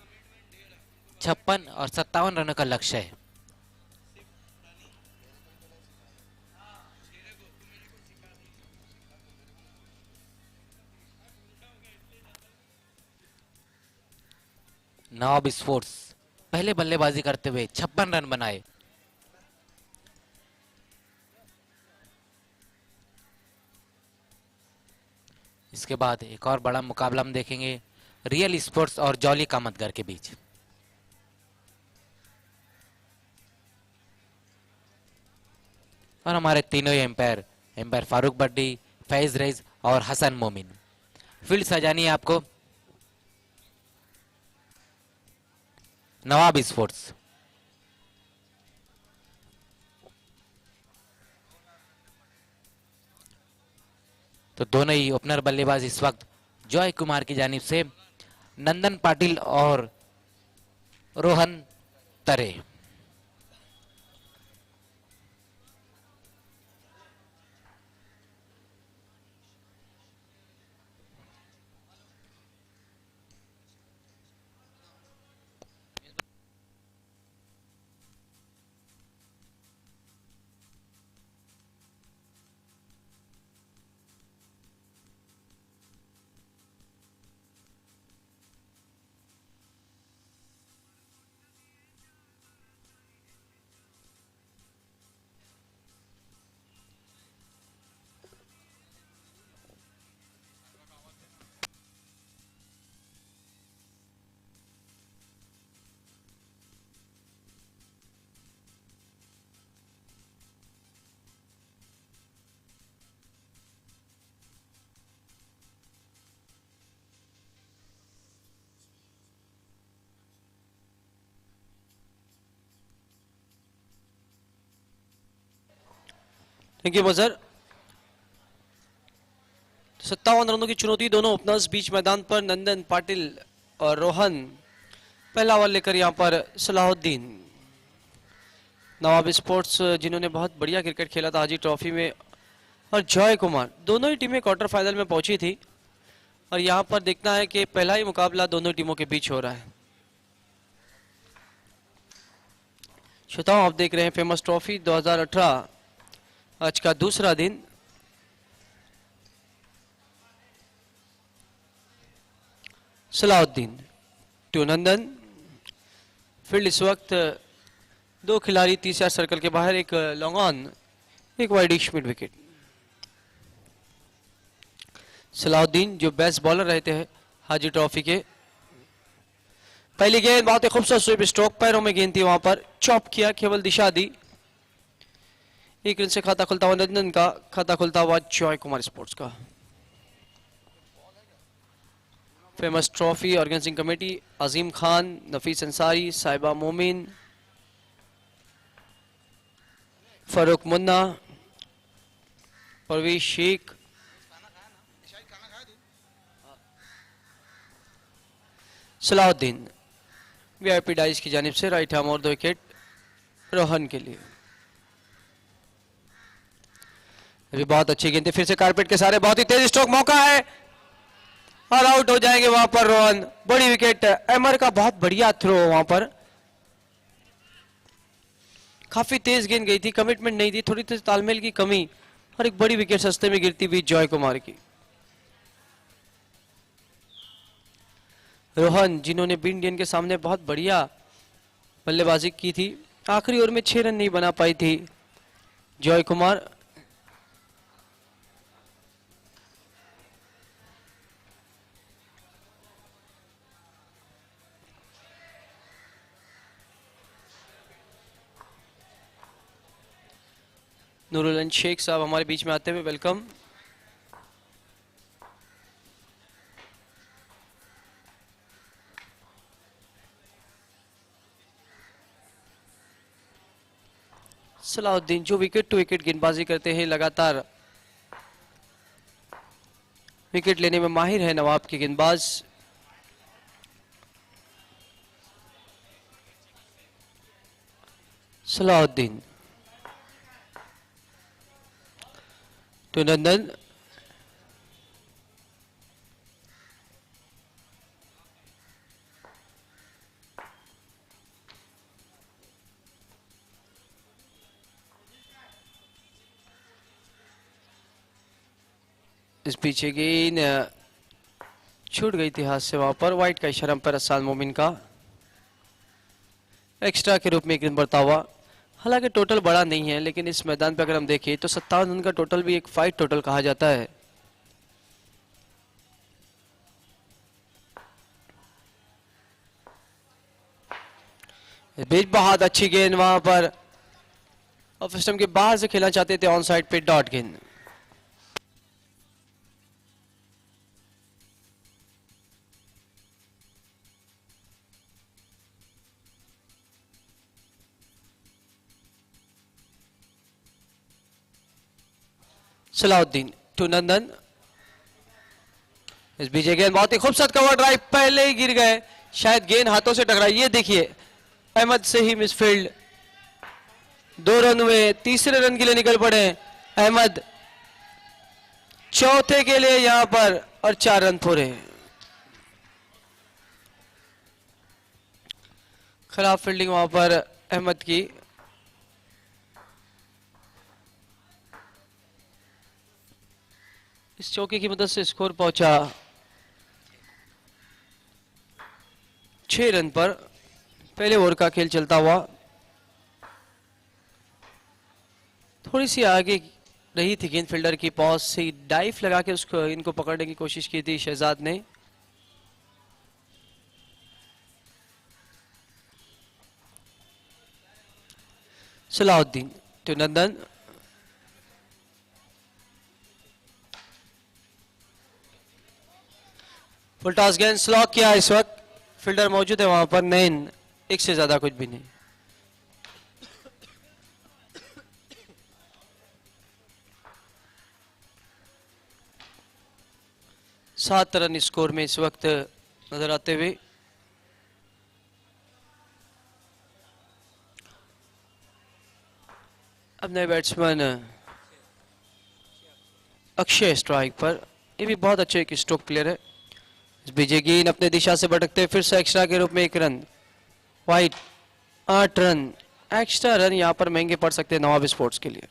56 और 57 रनों का लक्ष्य है। नवाब स्पोर्ट्स पहले बल्लेबाजी करते हुए 56 रन बनाए। इसके बाद एक और बड़ा मुकाबला हम देखेंगे रियल स्पोर्ट्स और जॉली कामतगर के बीच। और हमारे तीनों ही एम्पायर फारूक बड्डी, फैज रेज और हसन मोमिन। फील्ड सजानी है आपको नवाब स्पोर्ट्स। तो दोनों ही ओपनर बल्लेबाज इस वक्त जॉय कुमार की जानिब से नंदन पाटिल और रोहन तरे। Thank you buzzer. 57 रनों की चुनौती दोनों ओपनर्स बीच मैदान पर नंदन पाटिल और रोहन। पहला ओवर लेकर यहां पर सलाहुद्दीन। नवाब स्पोर्ट्स जिन्होंने बहुत बढ़िया क्रिकेट खेला था हाजी ट्रॉफी में, और जॉय कुमार, दोनों ही टीमें क्वार्टर फाइनल में पहुंची थी। और यहां पर देखना है कि पहला ही मुकाबला दोनों टीमों के बीच हो रहा है। श्रोताओं, आप देख रहे हैं फेमस ट्रॉफी 2018, आज का दूसरा दिन। Salahuddin to Nandan. फील्ड इस वक्त दो खिलाड़ी 30 यार्ड सर्कल के बाहर, एक लॉन्ग ऑन, एक वाइडिश मिड विकेट। सलाहुद्दीन जो बेस्ट बॉलर रहते हैं हाजी ट्रॉफी के। पहली गेंद बहुत ही खूबसूरत स्वीप स्ट्रोक, पैरों में गेंद थी, वहां पर चॉप किया, केवल दिशा दी। एक रन से खाता खुलता हुआ नंदन का, खाता खुलता हुआ जॉय कुमार स्पोर्ट्स का। फेमस ट्रॉफी ऑर्गेनाइजिंग कमेटी अजीम खान, नफीस अंसारी, साहिबा मोमिन, फारूक मुन्ना, परवेज शेख, सलाहुद्दीन। वीआईपी डाइस की जानिब से राइट आर्म और 2 विकेट रोहन के लिए। अभी बहुत अच्छी गेंद, फिर से कारपेट के सारे, बहुत ही तेज स्ट्रोक, मौका है और आउट हो जाएंगे वहां पर रोहन। बड़ी विकेट, एमर का बहुत बढ़िया थ्रो वहां पर। काफी तेज गेंद गई थी, कमिटमेंट नहीं थी, थोड़ी सी तालमेल की कमी, और एक बड़ी विकेट सस्ते में गिरती हुई जॉय कुमार की। रोहन जिन्होंने बी इंडियन के सामने बहुत बढ़िया बल्लेबाजी की थी, आखिरी ओवर में 6 रन नहीं बना पाई थी जॉय कुमार। नूरुल शेख साहब हमारे बीच में आते हुए वेलकम। सलाहुद्दीन जो विकेट टू विकेट गेंदबाजी करते हैं, लगातार विकेट लेने में माहिर है नवाब के गेंदबाज। सलाहुद्दीन टू नंदन। इस पीछे गेंद छूट गई थी हाथ से, वहां पर वाइट का इशारा पर असान मोमिन का। एक्स्ट्रा के रूप में एक रन बढ़ता हुआ, हालांकि टोटल बड़ा नहीं है, लेकिन इस मैदान पे अगर हम देखें तो 57 रन का टोटल भी एक फाइट टोटल कहा जाता है। बीच बहुत अच्छी गेंद वहां पर, ऑफ स्टंप के बाहर से खेलना चाहते थे, ऑन साइड पे डॉट गेंद। सलाहुद्दीन टू नंदन। इस बीच गेंद बहुत ही खूबसूरत कवर ड्राइव, पहले ही गिर गए, शायद गेंद हाथों से टकराई। ये देखिए अहमद से ही मिसफील्ड, 2 रन हुए, तीसरे रन के लिए निकल पड़े अहमद, चौथे के लिए यहां पर, और 4 रन पूरे। खराब फील्डिंग वहां पर अहमद की। इस चौके की मदद से स्कोर पहुंचा 6 रन पर। पहले ओवर का खेल चलता हुआ, थोड़ी सी आगे रही थी गेंद, फील्डर की पॉज से डाइव लगा के उसको इनको पकड़ने की कोशिश की थी शहजाद ने। Salahuddin to Nandan. Full toss गेंद स्लॉक किया, इस वक्त फील्डर मौजूद है वहां पर, नैन, एक से ज्यादा कुछ भी नहीं। 7 रन स्कोर में इस वक्त नजर आते हुए। अब नए बैट्समैन अक्षय स्ट्राइक पर, ये भी बहुत अच्छे एक स्ट्रोक प्लेयर है। इस बीजे गेंद अपने दिशा से भटकते फिर से एक्स्ट्रा के रूप में 1 run, wide 8 run. Extra run यहां पर महंगे पड़ सकते हैं नवाब स्पोर्ट्स के लिए।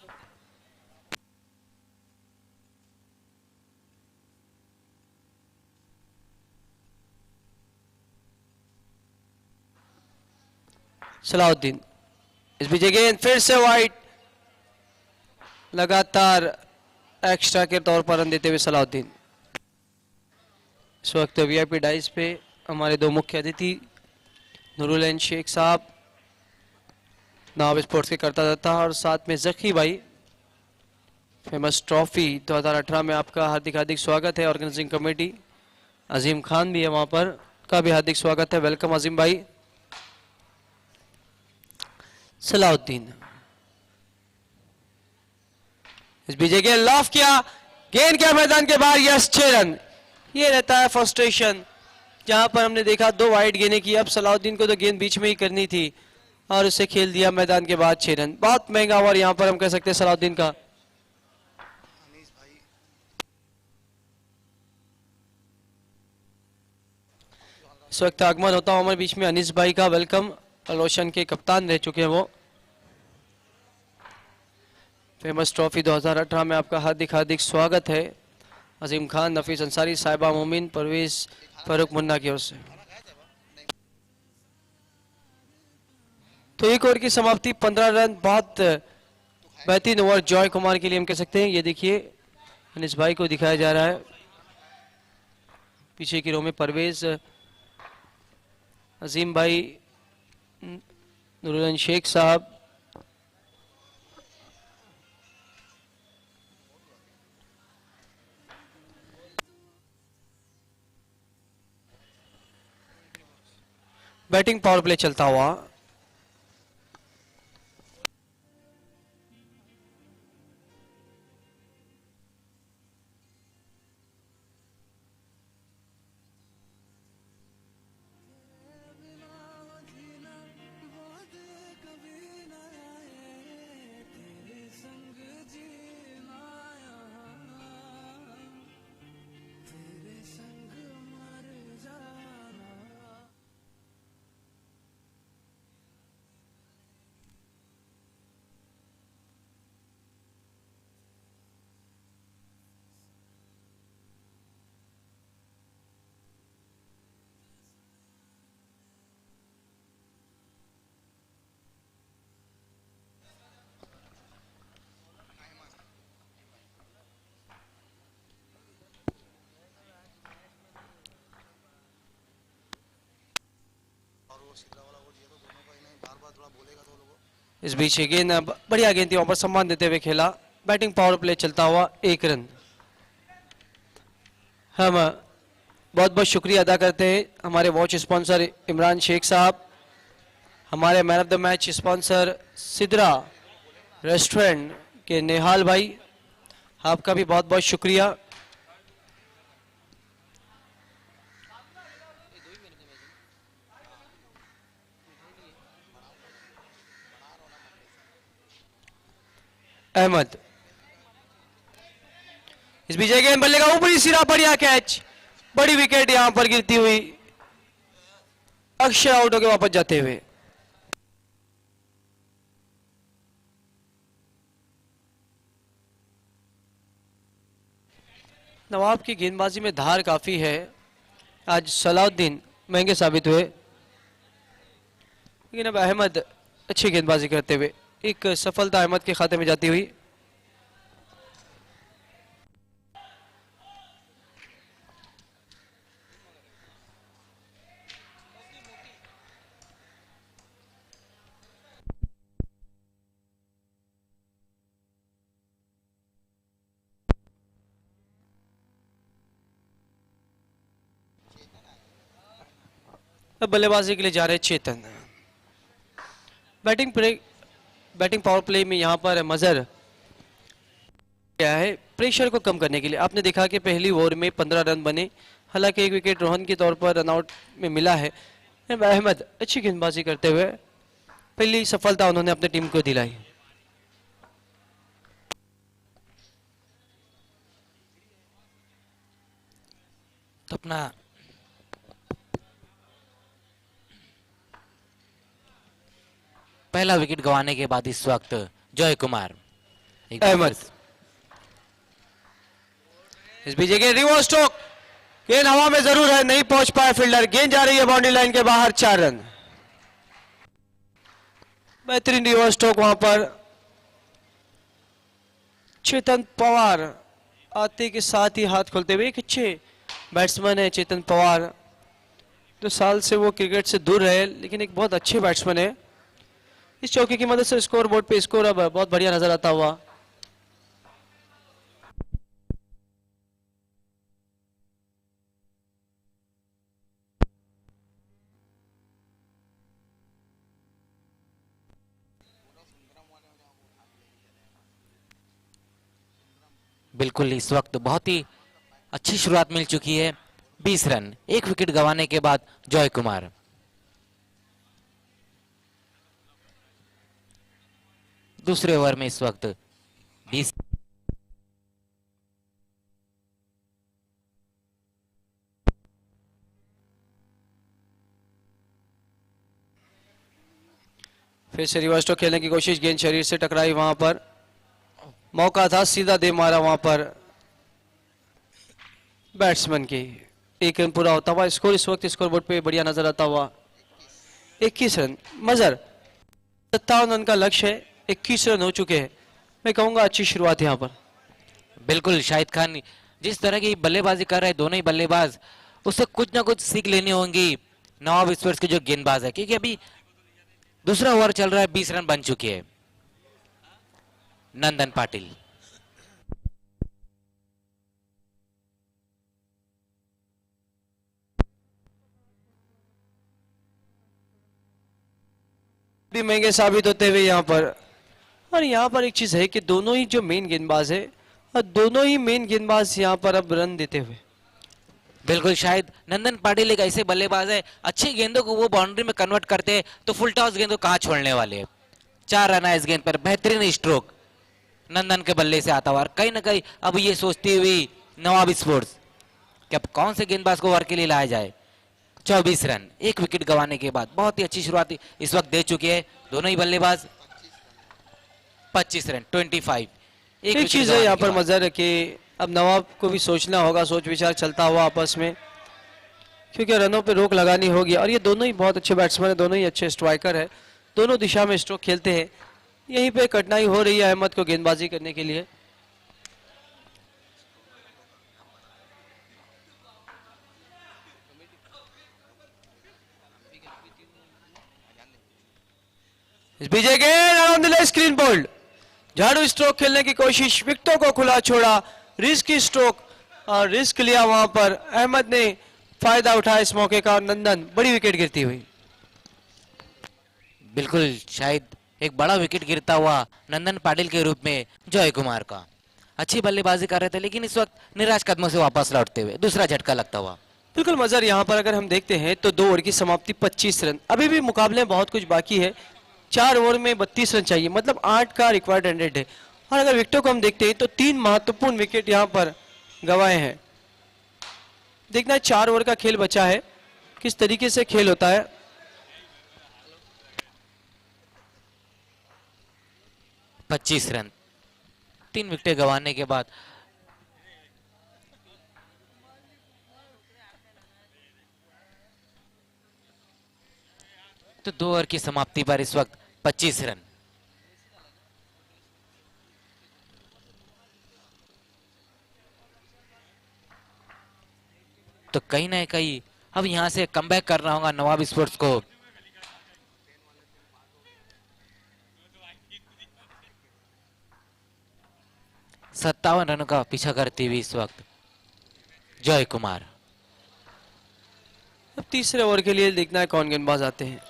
सलाउद्दीन, इस बीजे गेंद फिर से वाइड, लगातार एक्स्ट्रा के तौर पर रन देते हुए सलाउद्दीन। इस वक्त वीआईपी डाइस पे हमारे 2 मुख्य अतिथि नूरुल शेख साहब नवाब स्पोर्ट्स के करता था, और साथ में जकी भाई। फेमस ट्रॉफी 2018 में आपका हार्दिक हार्दिक स्वागत है। ऑर्गेनाइजिंग कमेटी अजीम खान भी है वहां पर, का भी हार्दिक स्वागत है। वेलकम अजीम भाई। सलाउद्दीन, इस बीजे गेंद लॉफ किया, गेंद किया मैदान के बाहर, यस 6 रन। ये रहता है फ्रस्ट्रेशन, जहां पर हमने देखा 2 वाइड गेंदें की। अब सलाउद्दीन को तो गेंद बीच में ही करनी थी और उसे खेल दिया मैदान के बाद 6 रन। बहुत महंगा ओवर यहां पर हम कह सकते हैं सलाउद्दीन का। इस वक्त आगमन होता हूं हमारे बीच में अनीस भाई का। वेलकम, रोशन के कप्तान रह चुके हैं वो। फेमस ट्रॉफी 2018 में आपका हार्दिक हार्दिक स्वागत है। अजीम खान, नफीस अंसारी, साहिबा मोमिन, परवेज फारूक मुन्ना की ओर से। तो एक ओवर की समाप्ति, 15 रन। बहुत बेहतरीन ओवर जॉय कुमार के लिए हम कह सकते हैं। ये देखिए अनीस भाई को दिखाया जा रहा है, पीछे की रो में परवेज, अजीम भाई, नूरुल शेख साहब, बैटिंग पावर प्ले चलता हुआ। इस बीच ये गेंद बढ़िया गेंद थी, वहां पर सम्मान देते हुए खेला। बैटिंग पावर प्ले चलता हुआ 1 रन। हम बहुत बहुत शुक्रिया अदा करते हैं हमारे वॉच स्पॉन्सर इमरान शेख साहब, हमारे man of the match sponsor Sidra restaurant के नेहाल भाई, आपका भी बहुत बहुत शुक्रिया। अहमद, इस बीच गेंद बल्ले का ऊपरी सिरा, बढ़िया कैच, बड़ी विकेट यहां पर गिरती हुई, अक्षय आउट होकर वापस जाते हुए। नवाब की गेंदबाजी में धार काफी है, आज सलाउद्दीन महंगे साबित हुए, लेकिन अब अहमद अच्छी गेंदबाजी करते हुए एक सफलता अहमद के खाते में जाती हुई। अब बल्लेबाजी के लिए जा रहे चेतन। बैटिंग पावर प्ले में यहां पर मजर क्या है, प्रेशर को कम करने के लिए। आपने देखा कि पहली ओवर में 15 रन बने, हालांकि एक विकेट रोहन के तौर पर रनआउट में मिला है। अहमद अच्छी गेंदबाजी करते हुए पहली सफलता उन्होंने अपनी टीम को दिलाई। तो अपना पहला विकेट गंवाने के बाद इस वक्त जॉय कुमार अहमद इस बीच गेंद रिवर्स स्ट्रोक, गेंद हवा में जरूर है, नहीं पहुंच पाया फील्डर, गेंद जा रही है बाउंड्री लाइन के बाहर, 4 रन। बेहतरीन रिवर्स स्ट्रोक वहां पर चेतन पवार आते के साथ ही हाथ खोलते हुए। एक अच्छे बैट्समैन है चेतन पवार, 2 साल से वो क्रिकेट से दूर रहे लेकिन एक बहुत अच्छे बैट्समैन है। इस चौके की मदद से स्कोर बोर्ड पे स्कोर अब बहुत बढ़िया नजर आता हुआ। बिल्कुल इस वक्त बहुत ही अच्छी शुरुआत मिल चुकी है। 20 रन, एक विकेट गंवाने के बाद जॉय कुमार। दूसरे ओवर में इस वक्त 20 फिर से रिवर्स स्ट्रोक खेलने की कोशिश, गेंद शरीर से टकराई, वहां पर मौका था, सीधा दे मारा वहां पर बैट्समैन की। 1 रन पूरा होता हुआ स्कोर इस वक्त स्कोर बोर्ड पे बढ़िया नजर आता हुआ 21 रन। मजर 57 रन का लक्ष्य है, 21 रन हो चुके हैं। मैं कहूंगा अच्छी शुरुआत यहाँ पर। बिल्कुल शाहिद खान जिस तरह की बल्लेबाजी कर रहे हैं दोनों ही बल्लेबाज, उससे कुछ ना कुछ सीख लेनी होंगी नवाब स्पोर्ट्स के जो गेंदबाज है, क्योंकि अभी दूसरा ओवर चल रहा है, 20 रन बन चुके हैं। नंदन पाटिल भी महंगे साबित होते हुए यहाँ पर। और यहाँ पर एक चीज है कि दोनों ही जो मेन गेंदबाज है और दोनों ही मेन गेंदबाज यहाँ पर अब रन देते हुए। बिल्कुल शायद नंदन पाटिल एक ऐसे बल्लेबाज है, अच्छी गेंदों को वो बाउंड्री में कन्वर्ट करते हैं, तो फुल टॉस गेंद को कहाँ छोड़ने वाले हैं। 4 रन है इस गेंद पर, बेहतरीन स्ट्रोक नंदन के बल्ले से आता हुआ। और कहीं ना कहीं अब ये सोचती हुई नवाब स्पोर्ट्स कि अब कौन से गेंदबाज को ओवर के लिए लाया जाए। 24 रन, एक विकेट गंवाने के बाद बहुत ही अच्छी शुरुआत इस वक्त दे चुके हैं दोनों ही बल्लेबाज। 25 रन, 25। एक चीज है यहाँ पर मजर कि अब नवाब को भी सोचना होगा, सोच विचार चलता हुआ आपस में, क्योंकि रनों पे रोक लगानी होगी। और ये दोनों ही बहुत अच्छे बैट्समैन है, दोनों ही अच्छे स्ट्राइकर है, दोनों दिशा में स्ट्रोक खेलते हैं। यहीं पे कठिनाई हो रही है अहमद को गेंदबाजी करने के लिए। इस बीच गेंद स्क्रीन बोल्ड, झाड़ू स्ट्रोक खेलने की कोशिश, विकेटों को खुला छोड़ा, रिस्क स्ट्रोक और रिस्क लिया वहां पर। अहमद ने फायदा उठाया इस मौके का और नंदन बड़ी विकेट गिरती हुई। बिल्कुल शायद एक बड़ा विकेट गिरता हुआ नंदन पाटिल के रूप में जॉय कुमार का। अच्छी बल्लेबाजी कर रहे थे लेकिन इस वक्त निराश कदमों से वापस लौटते हुए दूसरा झटका लगता हुआ। बिल्कुल मजर यहाँ पर अगर हम देखते हैं तो 2 ओवर की समाप्ति 25 रन, अभी भी मुकाबले में बहुत कुछ बाकी है। 4 ओवर में 32 रन चाहिए, मतलब 8 का रिक्वायर्ड 100 है। और अगर विकेटों को हम देखते हैं तो 3 महत्वपूर्ण विकेट यहाँ पर गंवाए हैं। देखना है 4 ओवर का खेल बचा है, किस तरीके से खेल होता है। पच्चीस रन, 3 विकेट गंवाने के बाद तो 2 ओवर की समाप्ति पर इस वक्त 25 रन। तो कहीं ना कहीं अब यहां से कमबैक करना होगा नवाब स्पोर्ट्स को। सत्तावन रनों का पीछा करती हुई इस वक्त जॉय कुमार। अब तीसरे ओवर के लिए देखना है कौन गेंदबाज आते हैं।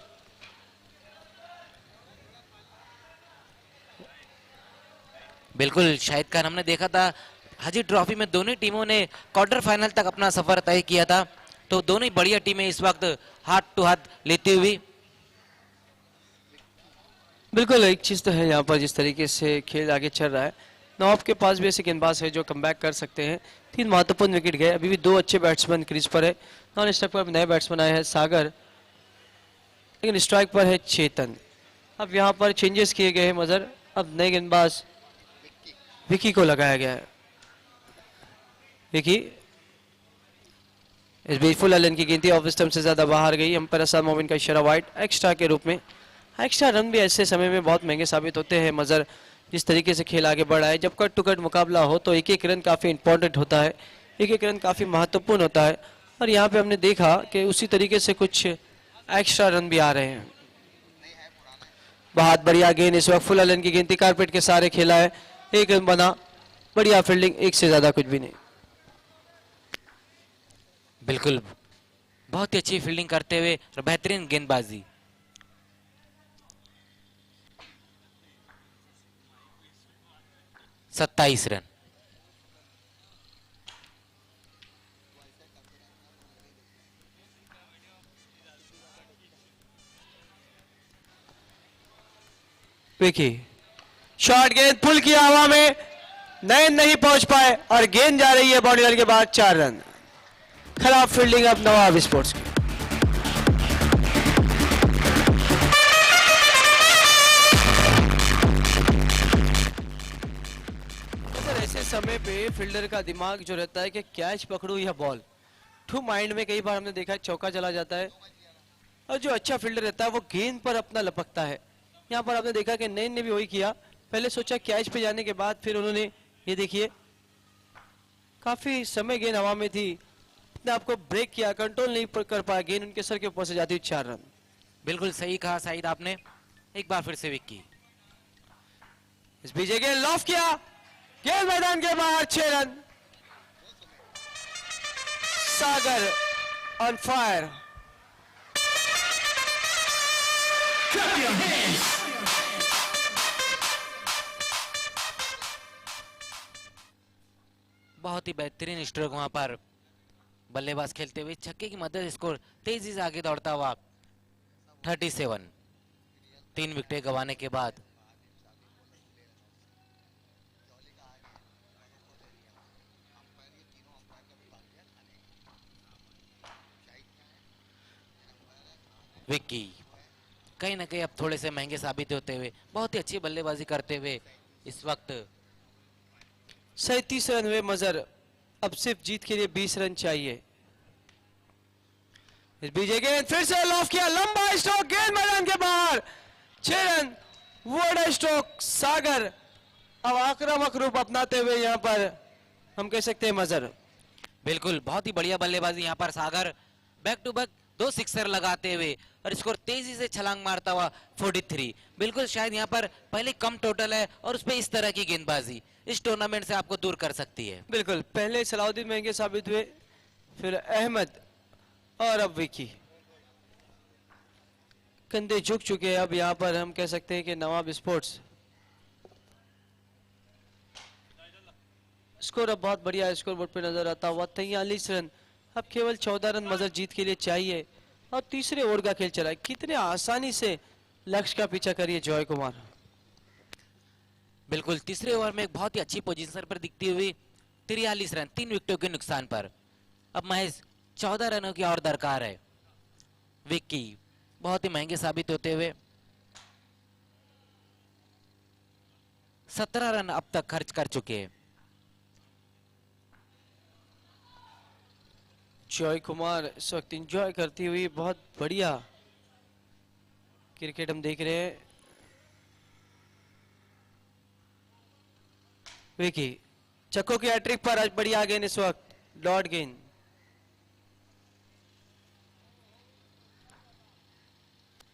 बिल्कुल शाहिद खान, हमने देखा था हाजी ट्रॉफी में दोनों टीमों ने क्वार्टर फाइनल तक अपना सफर तय किया था, तो दोनों ही बढ़िया टीमें इस वक्त हाथ टू हाथ लेती हुई। बिल्कुल एक चीज तो है यहाँ पर जिस तरीके से खेल आगे चल रहा है, नवाब के पास भी ऐसे गेंदबाज है जो कमबैक कर सकते हैं। 3 महत्वपूर्ण विकेट गए, अभी भी 2 अच्छे बैट्समैन क्रीज पर है। नॉन स्ट्राइक पर नए बैट्समैन आए हैं सागर, लेकिन स्ट्राइक पर है चेतन। अब यहाँ पर चेंजेस किए गए हैं मजर, अब नए गेंदबाज विकी को लगाया गया है। विकी इस बीच फुल एलन की गेंद ऑफ स्टंप से ज्यादा बाहर गई। अंपायर असद मोमिन का इशारा वाइड एक्स्ट्रा के रूप में। एक्स्ट्रा रन भी ऐसे समय में बहुत महंगे साबित होते हैं मजर, जिस तरीके से खेल आगे बढ़ा है। जब कट टू कट मुकाबला हो तो एक एक रन काफी इंपॉर्टेंट होता है, एक एक रन काफी महत्वपूर्ण होता है, और यहाँ पे हमने देखा कि उसी तरीके से कुछ एक्स्ट्रा रन भी आ रहे हैं। बहुत बढ़िया गेंद इस वक्त फुल एलन की गेंद थी, कारपेट के सारे खेला है, 1 रन बना। बढ़िया फील्डिंग, 1 से ज्यादा कुछ भी नहीं। बिल्कुल बहुत ही अच्छी फील्डिंग करते हुए और बेहतरीन गेंदबाजी। सत्ताईस रन। विकी शॉट गेंद पुल किया हवा में, नयन नहीं पहुंच पाए और गेंद जा रही है बाउंड्री लाइन के बाद 4 रन। खराब फील्डिंग अब नवाब स्पोर्ट्स की। ऐसे समय पे फील्डर का दिमाग जो रहता है कि कैच पकड़ू या बॉल, टू माइंड में कई बार हमने देखा है चौका चला जाता है, और जो अच्छा फील्डर रहता है वो गेंद पर अपना लपकता है। यहाँ पर आपने देखा कि नैन ने भी वही किया, पहले सोचा कैच पे जाने के बाद फिर उन्होंने ये देखिए काफी समय गेंद हवा में थी, अपने आपको ब्रेक किया, कंट्रोल नहीं कर पाया, गेंद उनके सर के ऊपर से जाती 4 रन। बिल्कुल सही कहा शाहिद आपने। एक बार फिर से विक्की इस बीच गेंद लॉफ किया, गेंद मैदान के बाहर 6 रन। Sagar on fire. बहुत ही बेहतरीन स्ट्रोक वहां पर बल्लेबाज खेलते हुए छक्के की मदद स्कोर तेजी से आगे दौड़ता हुआ 37। 3 विकेट गंवाने के बाद विक्की कहीं ना कहीं अब थोड़े से महंगे साबित होते हुए बहुत ही अच्छी बल्लेबाजी करते हुए इस वक्त 37 रन हुए मजर, अब सिर्फ जीत के लिए 20 रन चाहिए। इस बीच गेंद फिर से लॉफ किया, लंबा स्ट्रोक, गेंद मैदान के बाहर 6 रन। वर्ड स्ट्रोक सागर अब आक्रामक रूप अपनाते हुए यहाँ पर हम कह सकते हैं मजर। बिल्कुल बहुत ही बढ़िया बल्लेबाजी यहाँ पर सागर, बैक टू बैक 2 सिक्सर लगाते हुए और स्कोर तेजी से छलांग मारता हुआ 43। बिल्कुल शायद यहाँ पर पहले कम टोटल है और उस पर इस तरह की गेंदबाजी इस टूर्नामेंट से आपको दूर कर सकती है। बिल्कुल पहले सलाउद्दीन महंगे साबित हुए, फिर अहमद और अब विकी। कंधे झुक चुके हैं अब यहाँ पर हम कह सकते हैं कि नवाब स्पोर्ट्स। स्कोर अब बहुत बढ़िया स्कोर बोर्ड पे नजर आता हुआ 43 रन। अब केवल 14 रन मजर जीत के लिए चाहिए और तीसरे ओवर का खेल चला है। कितने आसानी से लक्ष्य का पीछा करिए जॉय कुमार। बिल्कुल तीसरे ओवर में एक बहुत ही अच्छी पोजीशन पर दिखती हुई 43 रन 3 विकेटों के नुकसान पर। अब महज 14 रनों की और दरकार है। विक्की बहुत ही महंगे साबित होते हुए 17 रन अब तक खर्च कर चुके हैं। जॉय कुमार इस वक्त एंजॉय करती हुई बहुत बढ़िया क्रिकेट हम देख रहे हैं। विकी चक्को की हैट्रिक पर आज बढ़िया गेंद इस वक्त डॉट गेंद।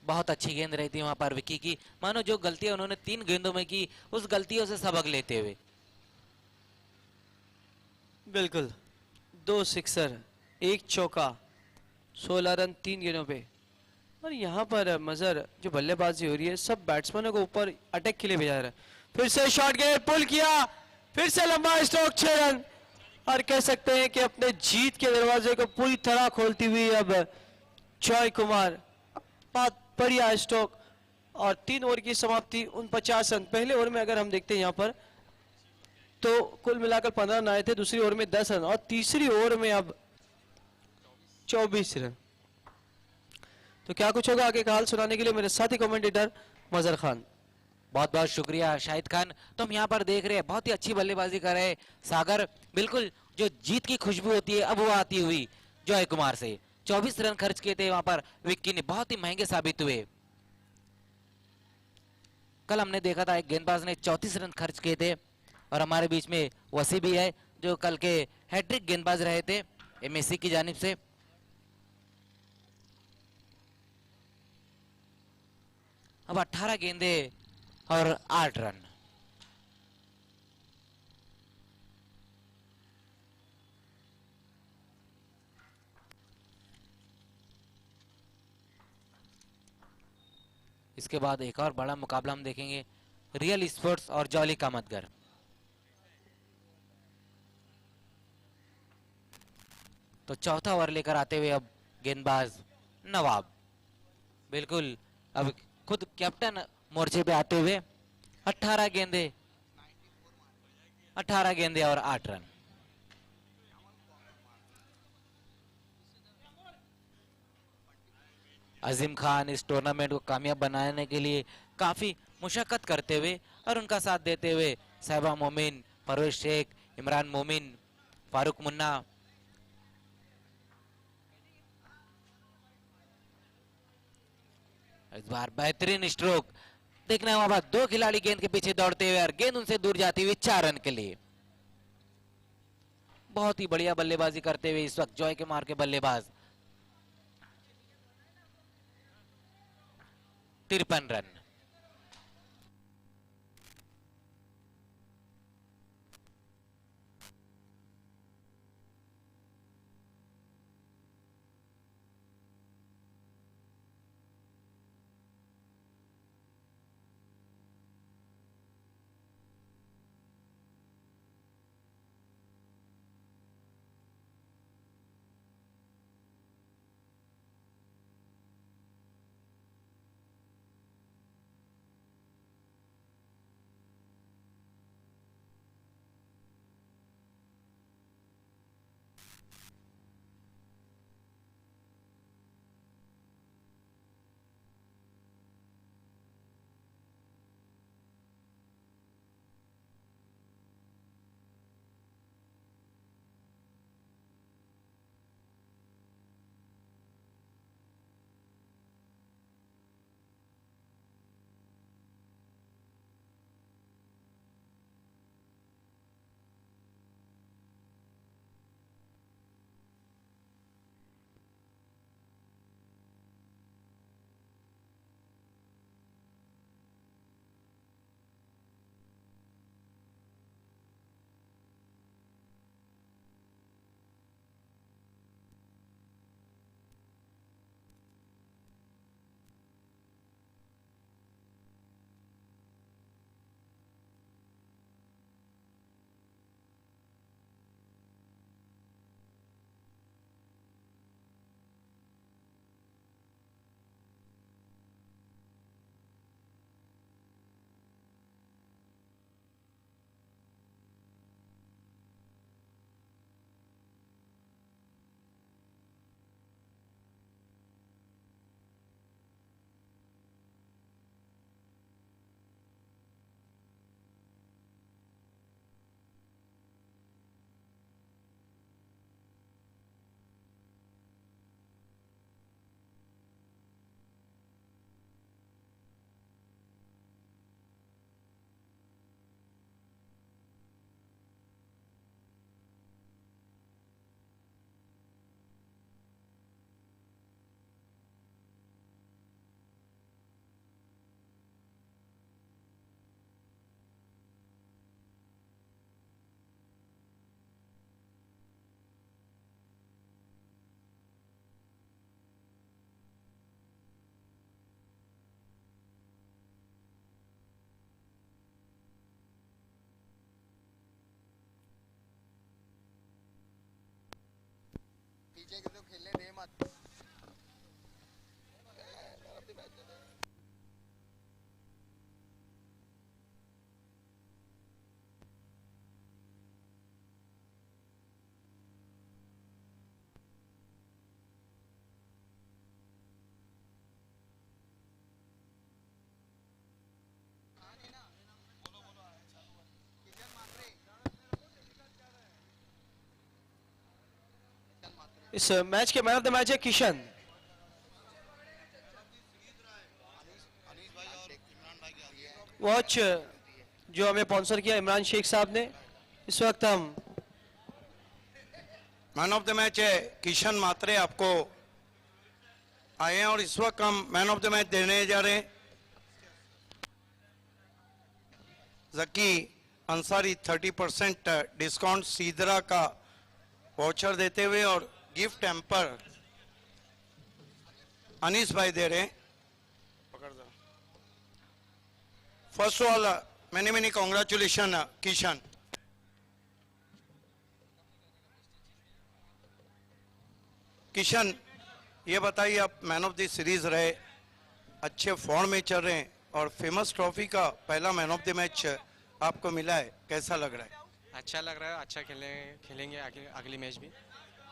बहुत अच्छी गेंद रही थी वहां पर विकी की, मानो जो गलतियां उन्होंने 3 गेंदों में की उस गलतियों से सबक लेते हुए। बिल्कुल 2 सिक्सर 1 चौका 16 रन 3 गेंदों पे। और यहाँ पर मजर जो बल्लेबाजी हो रही है सब बैट्समैनों को ऊपर अटैक के लिए भेजा रहा है। फिर से शॉट गेंद पुल किया, फिर से लंबा स्ट्रोक 6 रन और कह सकते हैं कि अपने जीत के दरवाजे को पूरी तरह खोलती हुई अब जॉय कुमार। बहुत बढ़िया स्ट्रोक और 3 ओवर की समाप्ति 49 रन। पहले ओवर में अगर हम देखते हैं यहाँ पर तो कुल मिलाकर 15 रन आए थे, दूसरी ओवर में 10 रन और तीसरी ओवर में अब 24 रन। तो क्या कुछ होगा आगे का हाल सुनाने के लिए मेरे साथी कमेंटेटर मजहर खान। बहुत बहुत शुक्रिया शाहिद खान। तो हम यहाँ पर देख रहे हैं बहुत ही अच्छी बल्लेबाजी कर रहे हैं सागर। बिल्कुल जो जीत की खुशबू होती है अब वो आती हुई जॉय कुमार से। 24 रन खर्च किए थे वहां पर विक्की ने, बहुत ही महंगे साबित हुए। कल हमने देखा था एक गेंदबाज ने 34 रन खर्च किए थे और हमारे बीच में वसी भी है जो कल के हैट्रिक गेंदबाज रहे थे एमएससी की जानिब से। अब 18 गेंदे और 8 रन। इसके बाद एक और बड़ा मुकाबला हम देखेंगे, रियल स्पोर्ट्स और जॉली कामतगर। तो चौथा ओवर लेकर आते हुए अब गेंदबाज नवाब, बिल्कुल अब खुद कैप्टन मोर्चे पे आते हुए। 18 गेंदे और 8 रन। अजीम खान इस टूर्नामेंट को कामयाब बनाने के लिए काफी मुशक्कत करते हुए और उनका साथ देते हुए साहिबा मोमिन, परवेज शेख, इमरान मोमिन, फारूक मुन्ना, इस बार बेहतरीन स्ट्रोक देखना वहां पर 2 खिलाड़ी गेंद के पीछे दौड़ते हुए और गेंद उनसे दूर जाती हुई 4 रन के लिए। बहुत ही बढ़िया बल्लेबाजी करते हुए इस वक्त जॉय के मार के बल्लेबाज। 53 रन। इस मैच के मैन ऑफ द मैच है किशन। वॉच जो हमें स्पॉन्सर किया इमरान शेख साहब ने। इस वक्त हम मैन ऑफ द मैच है किशन मात्रे, आपको आए हैं और इस वक्त हम मैन ऑफ द मैच देने जा रहे हैं जकी अंसारी 30% डिस्काउंट सीदरा का वाउचर देते हुए और गिफ्ट हैम्पर अनीस भाई दे रहे हैं। First of all many congratulation Kishan. Kishan ये बताइए, आप मैन ऑफ द सीरीज रहे, अच्छे फॉर्म में चल रहे हैं और फेमस ट्रॉफी का पहला मैन ऑफ द मैच आपको मिला है, कैसा लग रहा है? अच्छा लग रहा है, अच्छा खेलेंगे अगली मैच भी।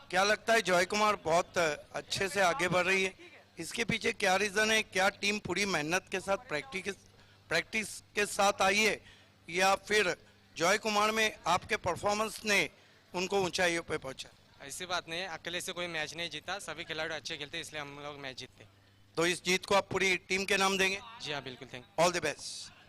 क्या लगता है जॉय कुमार बहुत अच्छे से आगे बढ़ रही है, इसके पीछे क्या रीजन है? क्या टीम पूरी मेहनत के साथ प्रैक्टिस के साथ आई है या फिर जॉय कुमार में आपके परफॉर्मेंस ने उनको ऊंचाइयों पे पहुंचा? ऐसी बात नहीं है, अकेले से कोई मैच नहीं जीता, सभी खिलाड़ी अच्छे खेलते इसलिए हम लोग मैच जीतते। तो इस जीत को आप पूरी टीम के नाम देंगे? जी हाँ बिल्कुल, thank you. All the best.